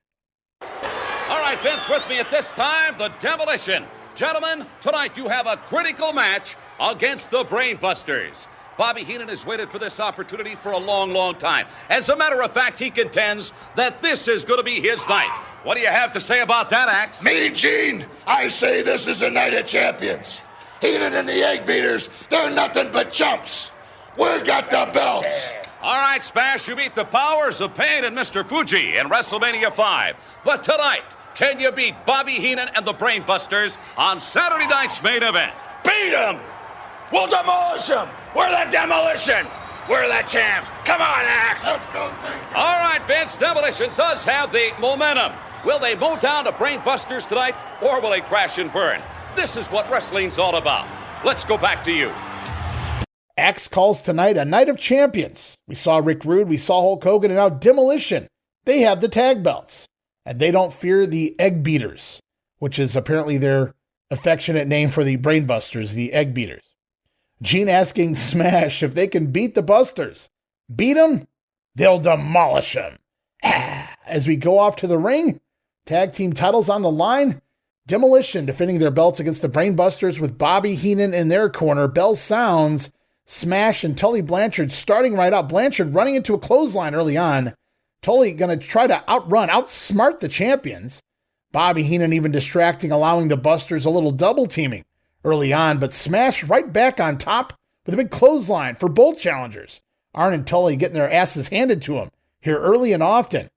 All right, Vince, with me at this time, the Demolition. Gentlemen, tonight you have a critical match against the Brainbusters. Bobby Heenan has waited for this opportunity for a long, long time. As a matter of fact, he contends that this is going to be his night. What do you have to say about that, Axe? Me, Gene, I say this is a night of champions. Heenan and the Egg Beaters, they're nothing but chumps. We got the belts. All right, Smash, you beat the Powers of Pain and Mr. Fuji in WrestleMania 5. But tonight, can you beat Bobby Heenan and the Brainbusters on Saturday night's main event? Beat them! We'll demolish them! We're the Demolition! We're the champs! Come on, Axe! Let's go, all right, Vince, Demolition does have the momentum. Will they mow down the Brainbusters tonight, or will they crash and burn? This is what wrestling's all about. Let's go back to you. Axe calls tonight a night of champions. We saw Rick Rude, we saw Hulk Hogan, and now Demolition. They have the tag belts, and they don't fear the Egg Beaters, which is apparently their affectionate name for the Brainbusters, the Egg Beaters. Gene asking Smash if they can beat the Busters. Beat them? They'll demolish them. As we go off to the ring, tag team titles on the line. Demolition defending their belts against the Brainbusters with Bobby Heenan in their corner. Bell sounds. Smash and Tully Blanchard starting right out. Blanchard running into a clothesline early on. Tully going to try to outsmart the champions. Bobby Heenan even distracting, allowing the Busters a little double teaming early on, but Smash right back on top with a big clothesline for both challengers. Arn and Tully getting their asses handed to them here early and often.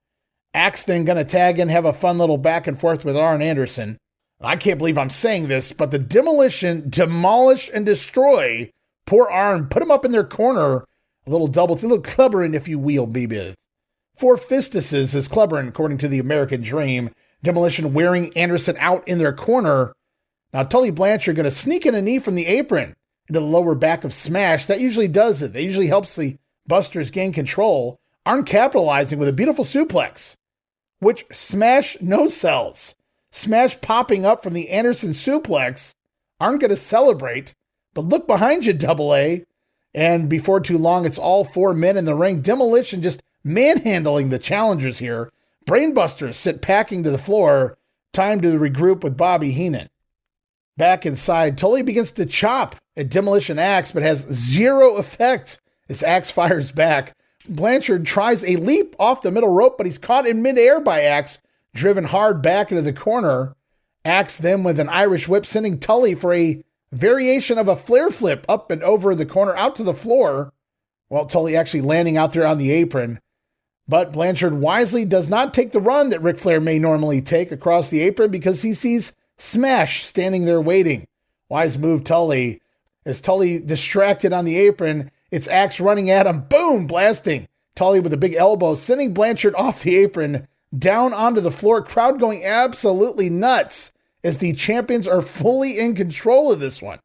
Axe then going to tag in, have a fun little back and forth with Arn Anderson. I can't believe I'm saying this, but the Demolition demolish and destroy poor Arn, put him up in their corner. A little clubbering, if you will, baby. 4 fistuses is clubbering, according to the American Dream. Demolition wearing Anderson out in their corner. Now, Tully Blanchard going to sneak in a knee from the apron into the lower back of Smash. That usually does it. That usually helps the Busters gain control. Arn capitalizing with a beautiful suplex, which Smash no-sells. Smash popping up from the Anderson suplex. Arn going to celebrate, but look behind you, Double A. And before too long, it's all 4 men in the ring. Demolition just manhandling the challengers here. Brainbusters sit packing to the floor. Time to regroup with Bobby Heenan. Back inside, Tully begins to chop at Demolition Axe, but has zero effect as Axe fires back. Blanchard tries a leap off the middle rope, but he's caught in midair by Axe, driven hard back into the corner. Axe then with an Irish whip, sending Tully for a variation of a flare flip up and over the corner out to the floor. Well, Tully actually landing out there on the apron. But Blanchard wisely does not take the run that Ric Flair may normally take across the apron because he sees Smash standing there waiting. Wise move, Tully. As Tully distracted on the apron, it's Axe running at him. Boom! Blasting. Tully with a big elbow, sending Blanchard off the apron, down onto the floor. Crowd going absolutely nuts as the champions are fully in control of this one.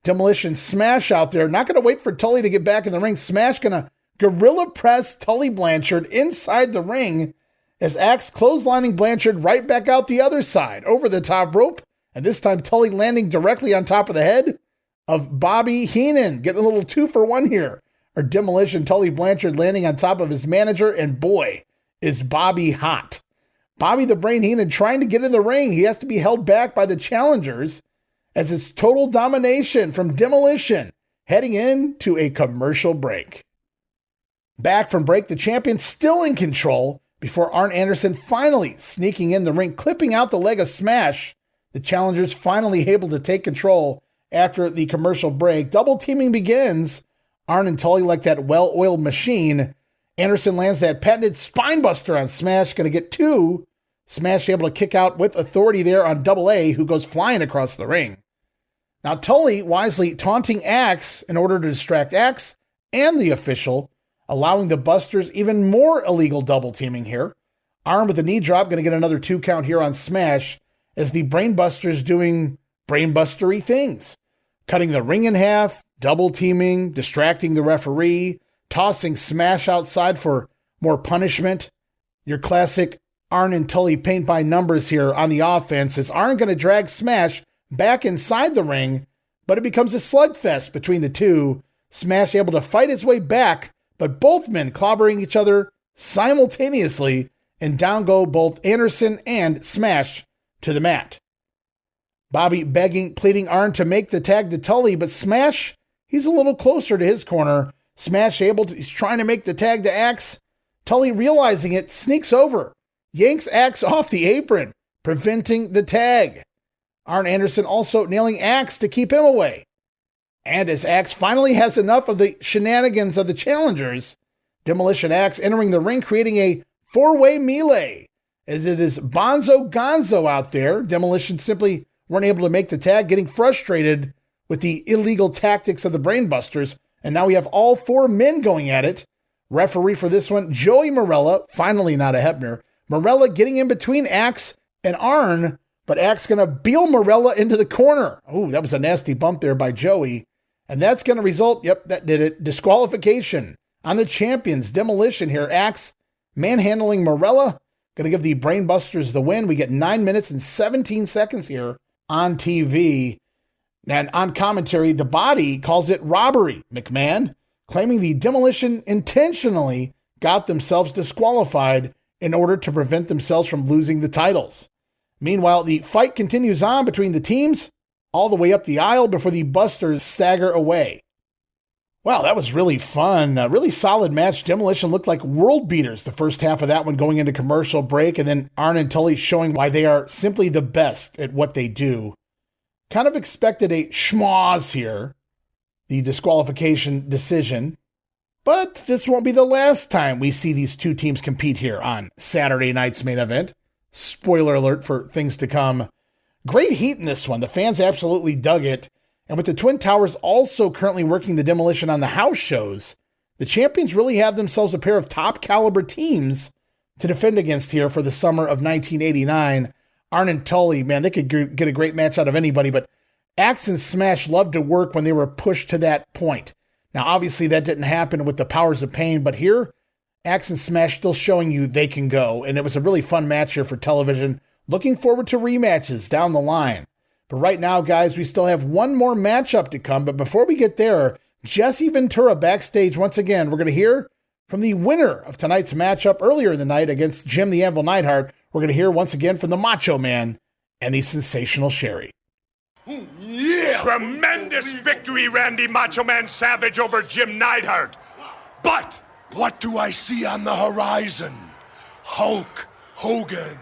Demolition Smash out there. Not going to wait for Tully to get back in the ring. Smash going to gorilla press Tully Blanchard inside the ring as Axe clotheslining Blanchard right back out the other side over the top rope. And this time Tully landing directly on top of the head of Bobby Heenan. Getting a little 2-for-1 here. Or Demolition, Tully Blanchard landing on top of his manager. And boy, is Bobby hot. Bobby the Brain Heenan trying to get in the ring. He has to be held back by the challengers as it's total domination from Demolition heading into a commercial break. Back from break, the champion still in control before Arn Anderson finally sneaking in the ring, clipping out the leg of Smash. The challengers finally able to take control after the commercial break. Double teaming begins. Arn and Tully like that well-oiled machine. Anderson lands that patented spinebuster on Smash, going to get 2. Smash able to kick out with authority there on Double A, who goes flying across the ring. Now Tully wisely taunting Axe in order to distract Axe and the official, allowing the Busters even more illegal double teaming here. Arn with a knee drop, going to get another 2 count here on Smash as the Brainbusters doing brainbustery things. Cutting the ring in half, double teaming, distracting the referee, tossing Smash outside for more punishment. Your classic Arn and Tully paint by numbers here on the offense as Arn going to drag Smash back inside the ring, but it becomes a slugfest between the two. Smash able to fight his way back, but both men clobbering each other simultaneously, and down go both Anderson and Smash to the mat. Bobby begging, pleading Arn to make the tag to Tully, but Smash, he's a little closer to his corner. Smash he's trying to make the tag to Axe. Tully, realizing it, sneaks over, yanks Axe off the apron, preventing the tag. Arn Anderson also nailing Axe to keep him away. And as Axe finally has enough of the shenanigans of the challengers, Demolition Axe entering the ring, creating a four-way melee. As it is Bonzo Gonzo out there, Demolition simply weren't able to make the tag, getting frustrated with the illegal tactics of the Brainbusters. And now we have all four men going at it. Referee for this one, Joey Marella, finally not a Hebner. Marella getting in between Axe and Arn, but Axe going to beel Marella into the corner. Oh, that was a nasty bump there by Joey. And that's going to result, yep, that did it, disqualification on the champions. Demolition here. Axe manhandling Marella. Going to give the Brainbusters the win. We get 9 minutes and 17 seconds here on TV. And on commentary, the Body calls it robbery. McMahon claiming the Demolition intentionally got themselves disqualified in order to prevent themselves from losing the titles. Meanwhile, the fight continues on between the teams all the way up the aisle before the Busters stagger away. Wow, that was really fun. A really solid match. Demolition looked like world beaters the first half of that one going into commercial break, and then Arn and Tully showing why they are simply the best at what they do. Kind of expected a schmoz here, the disqualification decision, but this won't be the last time we see these two teams compete here on Saturday night's main event. Spoiler alert for things to come. Great heat in this one. The fans absolutely dug it. And with the Twin Towers also currently working the Demolition on the house shows, the champions really have themselves a pair of top caliber teams to defend against here for the summer of 1989. Arn and Tully, man, they could get a great match out of anybody, but Axe and Smash loved to work when they were pushed to that point. Now, obviously, that didn't happen with the Powers of Pain, but here, Axe and Smash still showing you they can go, and it was a really fun match here for television. Looking forward to rematches down the line. But right now, guys, we still have one more matchup to come, but before we get there, Jesse Ventura backstage once again. We're going to hear from the winner of tonight's matchup earlier in the night against Jim the Anvil Neidhart. We're going to hear once again from the Macho Man and the sensational Sherry. Yeah! Tremendous victory, Randy Macho Man Savage over Jim Neidhart. But what do I see on the horizon? Hulk Hogan.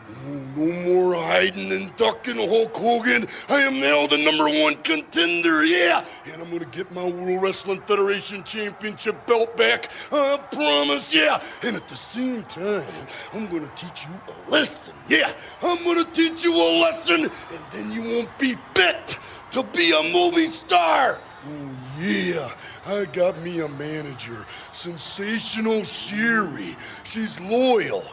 No more hiding and ducking, Hulk Hogan. I am now the #1 contender, yeah. And I'm going to get my World Wrestling Federation Championship belt back. I promise, yeah. And at the same time, I'm going to teach you a lesson, yeah. I'm going to teach you a lesson, and then you won't be fit to be a movie star. Oh, yeah, I got me a manager, Sensational Sherry. She's loyal,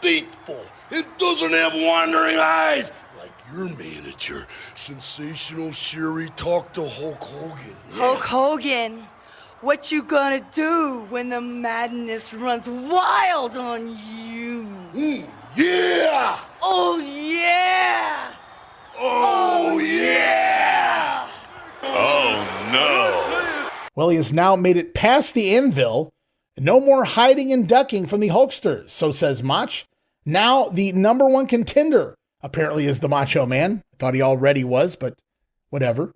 faithful, and doesn't have wandering eyes like your manager. Sensational Sherry talked to Hulk Hogan. Yeah. Hulk Hogan, what you gonna do when the madness runs wild on you? Yeah! Oh, yeah! Oh, yeah! Oh, no. Well, he has now made it past the Anvil. No more hiding and ducking from the Hulksters, so says Mach. Now the #1 contender apparently is the Macho Man. I thought he already was, but whatever.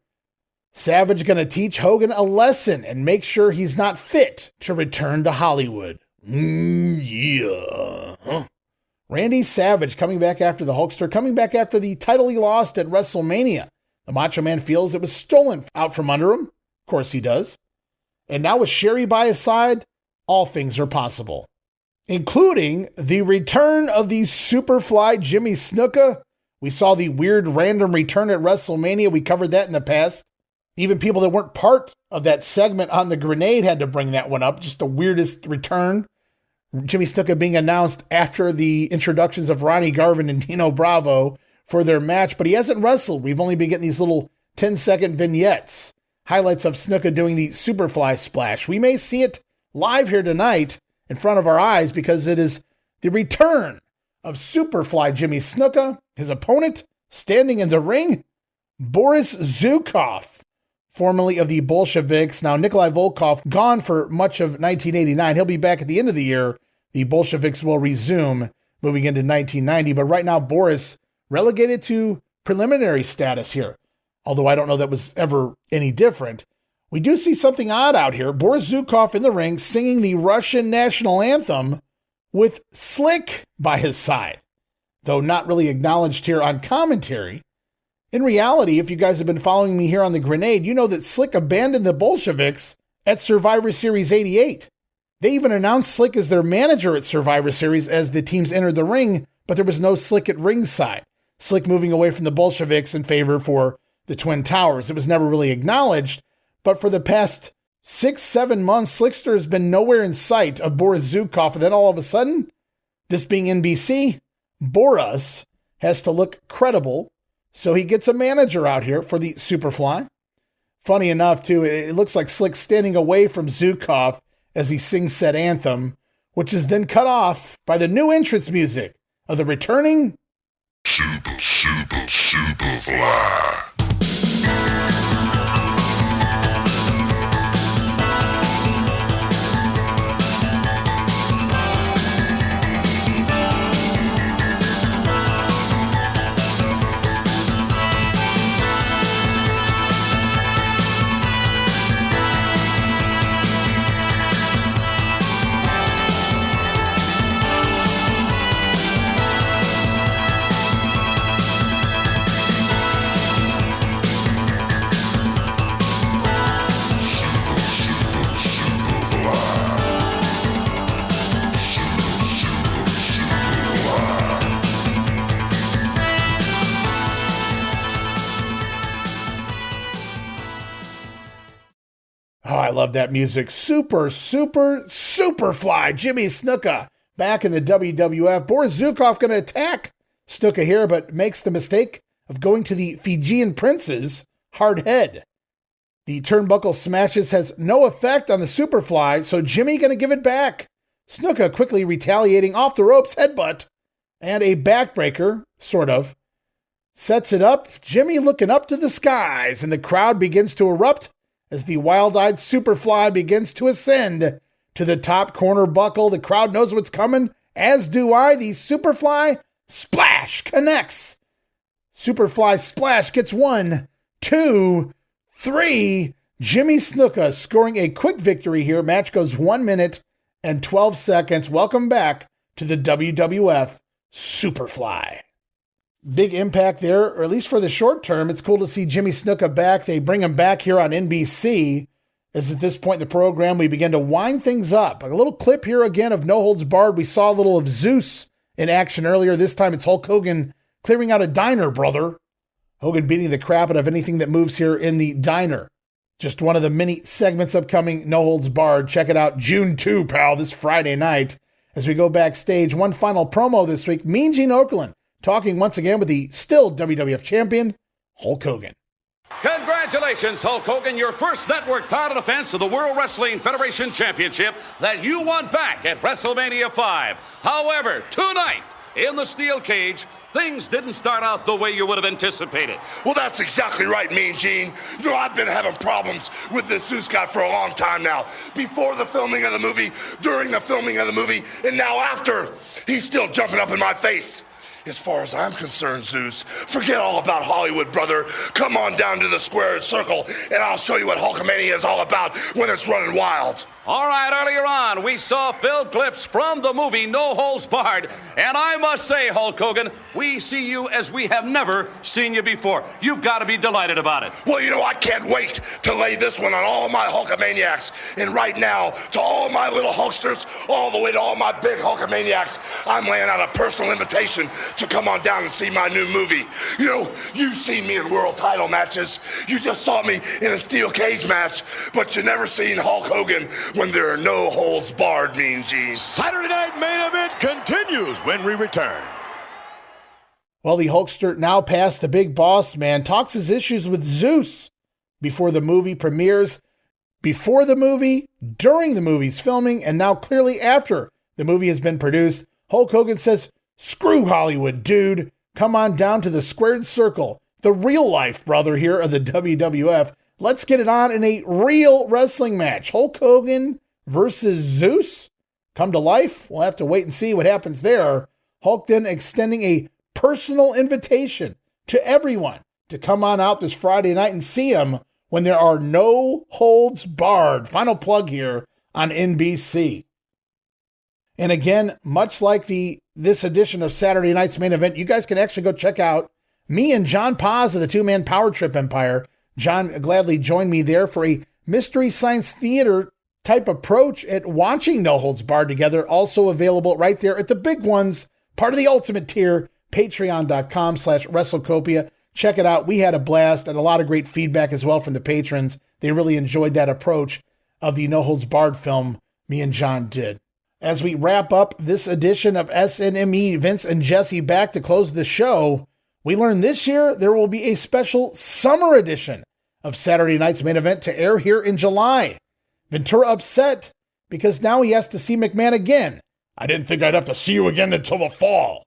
Savage going to teach Hogan a lesson and make sure he's not fit to return to Hollywood. Yeah. Huh. Randy Savage coming back after the Hulkster, coming back after the title he lost at WrestleMania. The Macho Man feels it was stolen out from under him. Of course he does. And now with Sherry by his side, all things are possible, including the return of the Superfly Jimmy Snuka. We saw the weird random return at WrestleMania. We covered that in the past. Even people that weren't part of that segment on the Grenade had to bring that one up. Just the weirdest return. Jimmy Snuka being announced after the introductions of Ronnie Garvin and Dino Bravo for their match, but he hasn't wrestled. We've only been getting these little 10-second vignettes, highlights of Snuka doing the Superfly splash. We may see it live here tonight in front of our eyes because it is the return of Superfly Jimmy Snuka, his opponent standing in the ring, Boris Zukov, formerly of the Bolsheviks. Now, Nikolai Volkov gone for much of 1989. He'll be back at the end of the year. The Bolsheviks will resume moving into 1990. But right now, Boris relegated to preliminary status here. Although I don't know that was ever any different. We do see something odd out here. Boris Zukov in the ring singing the Russian national anthem with Slick by his side. Though not really acknowledged here on commentary. In reality, if you guys have been following me here on the Grenade, you know that Slick abandoned the Bolsheviks at Survivor Series 88. They even announced Slick as their manager at Survivor Series as the teams entered the ring, but there was no Slick at ringside. Slick moving away from the Bolsheviks in favor for the Twin Towers. It was never really acknowledged, but for the past 6-7 months, Slickster has been nowhere in sight of Boris Zukov, and then all of a sudden, this being NBC, Boris has to look credible. So he gets a manager out here for the Superfly. Funny enough, too, it looks like Slick standing away from Zukov as he sings said anthem, which is then cut off by the new entrance music of the returning Superfly. Oh, I love that music. Superfly. Jimmy Snuka back in the WWF. Boris Zukov going to attack Snuka here, but makes the mistake of going to the Fijian Prince's hard head. The turnbuckle smashes has no effect on the Superfly, so Jimmy going to give it back. Snuka quickly retaliating off the ropes, headbutt, and a backbreaker, sort of. Sets it up, Jimmy looking up to the skies, and the crowd begins to erupt as the wild-eyed Superfly begins to ascend to the top corner buckle. The crowd knows what's coming, as do I. The Superfly splash connects. Superfly splash gets 1, 2, 3. Jimmy Snuka scoring a quick victory here. Match goes 1 minute and 12 seconds. Welcome back to the WWF Superfly. Big impact there, or at least for the short term. It's cool to see Jimmy Snuka back. They bring him back here on NBC. As at this point in the program, we begin to wind things up. A little clip here again of No Holds Barred. We saw a little of ZEUS in action earlier. This time it's Hulk Hogan clearing out a diner, brother. Hogan beating the crap out of anything that moves here in the diner. Just one of the many segments upcoming, No Holds Barred. Check it out, June 2, pal, this Friday night. As we go backstage, one final promo this week. Mean Gene Okerlund talking once again with the still WWF Champion, Hulk Hogan. Congratulations, Hulk Hogan, your first network title defense of the World Wrestling Federation Championship that you won back at WrestleMania 5. However, tonight, in the steel cage, things didn't start out the way you would have anticipated. Well, that's exactly right, Mean Gene. You know, I've been having problems with this ZEUS guy for a long time now. Before the filming of the movie, during the filming of the movie, and now after, he's still jumping up in my face. As far as I'm concerned, ZEUS, forget all about Hollywood, brother. Come on down to the squared circle, and I'll show you what Hulkamania is all about when it's running wild. All right, earlier on, we saw filled clips from the movie No Holds Barred. And I must say, Hulk Hogan, we see you as we have never seen you before. You've got to be delighted about it. Well, you know, I can't wait to lay this one on all my Hulkamaniacs. And right now, to all my little Hulksters, all the way to all my big Hulkamaniacs, I'm laying out a personal invitation to come on down and see my new movie. You know, you've seen me in world title matches. You just saw me in a steel cage match, but you never seen Hulk Hogan when there are no holds barred, Mean Gene. Saturday Night Main Event continues when we return. Well, the Hulkster, now past the big boss man, talks his issues with ZEUS before the movie premieres, before the movie, during the movie's filming, and now clearly after the movie has been produced. Hulk Hogan says, "Screw Hollywood, dude. Come on down to the squared circle, the real life brother here of the WWF. Let's get it on in a real wrestling match. Hulk Hogan versus ZEUS come to life. We'll have to wait and see what happens there. Hulk then extending a personal invitation to everyone to come on out this Friday night and see him when there are no holds barred. Final plug here on NBC. And again, much like this edition of Saturday Night's Main Event, you guys can actually go check out me and John Paz of the two-man Power Trip Empire. John gladly joined me there for a Mystery Science Theater type approach at watching No Holds Barred together. Also available right there at the big ones, part of the ultimate tier, patreon.com/WrestleCopia. Check it out. We had a blast and a lot of great feedback as well from the patrons. They really enjoyed that approach of the No Holds Barred film me and John did. As we wrap up this edition of SNME, Vince and Jesse back to close the show, we learned this year there will be a special summer edition of Saturday Night's Main Event to air here in July. Ventura upset because now he has to see McMahon again. I didn't think I'd have to see you again until the fall.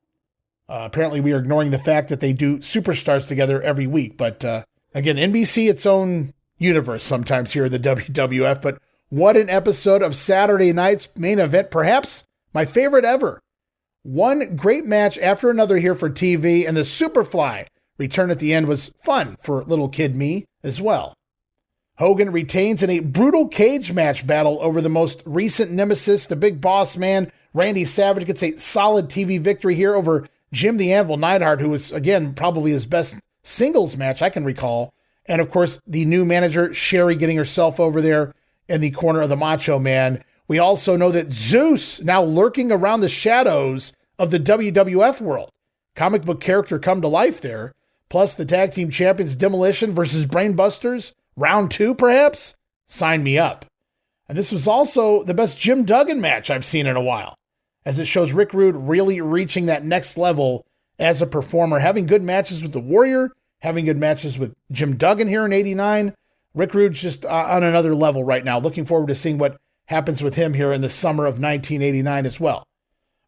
Apparently we are ignoring the fact that they do Superstars together every week. But again, NBC, its own universe sometimes here in the WWF. But what an episode of Saturday Night's Main Event. Perhaps my favorite ever. One great match after another here for TV. And the Superfly return at the end was fun for little kid me as well. Hogan retains in a brutal cage match battle over the most recent nemesis, the Big Boss Man. Randy Savage gets a solid TV victory here over Jim the Anvil Neidhart, who was, again, probably his best singles match I can recall. And, of course, the new manager, Sherry, getting herself over there in the corner of the Macho Man. We also know that ZEUS now lurking around the shadows of the WWF world. Comic book character come to life there. Plus the tag team champions Demolition versus Brainbusters. Round 2, perhaps? Sign me up. And this was also the best Jim Duggan match I've seen in a while, as it shows Rick Rude really reaching that next level as a performer, having good matches with the Warrior, having good matches with Jim Duggan here in '89. Rick Rude's just on another level right now. Looking forward to seeing what happens with him here in the summer of 1989 as well.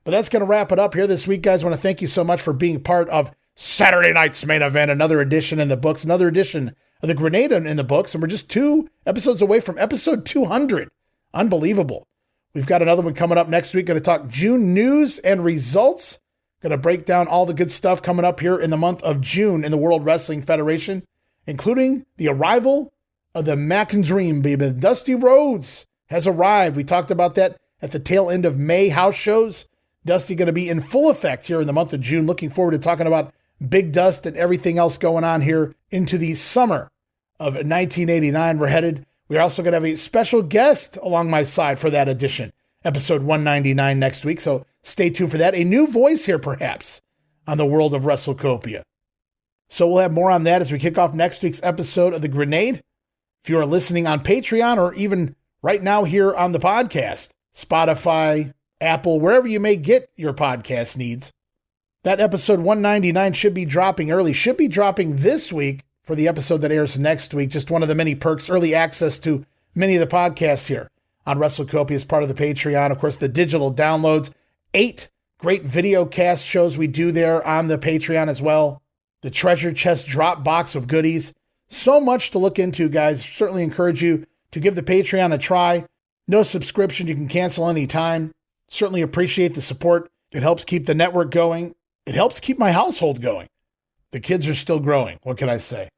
But that's going to wrap it up here this week, guys. I want to thank you so much for being part of Saturday Night's Main Event, another edition in the books, another edition of the Grenade in the books, and we're just 2 episodes away from episode 200. Unbelievable. We've got another one coming up next week. Going to talk June news and results. Going to break down all the good stuff coming up here in the month of June in the World Wrestling Federation, including the arrival of the Mac and Dream, baby. Dusty Rhodes has arrived. We talked about that at the tail end of May house shows. Dusty going to be in full effect here in the month of June. Looking forward to talking about Big Dust and everything else going on here into the summer of 1989. We're headed. We're also going to have a special guest along my side for that edition, episode 199 next week. So stay tuned for that. A new voice here, perhaps, on the world of WrestleCopia. So we'll have more on that as we kick off next week's episode of The Grenade. If you are listening on Patreon or even right now here on the podcast, Spotify, Apple, wherever you may get your podcast needs, that episode 199 should be dropping early, should be dropping this week for the episode that airs next week. Just one of the many perks, early access to many of the podcasts here on WrestleCopia as part of the Patreon. Of course, the digital downloads, 8 great video cast shows we do there on the Patreon as well. The treasure chest drop box of goodies. So much to look into, guys. Certainly encourage you to give the Patreon a try. No subscription. You can cancel anytime. Certainly appreciate the support. It helps keep the network going. It helps keep my household going. The kids are still growing. What can I say?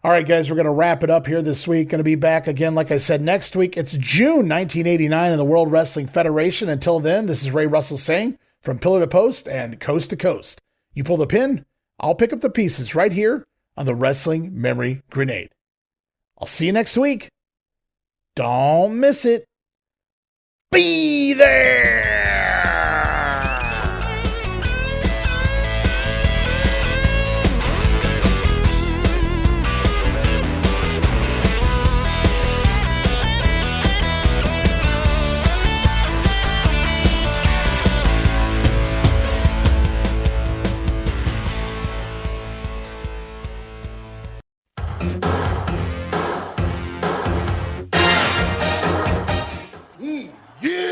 All right, guys, we're going to wrap it up here this week. Going to be back again, like I said, next week. It's June 1989 in the World Wrestling Federation. Until then, this is Ray Russell saying, from pillar to post and coast to coast, you pull the pin, I'll pick up the pieces right here on the Wrestling Memory Grenade. I'll see you next week. Don't miss it. Be there! Yeah!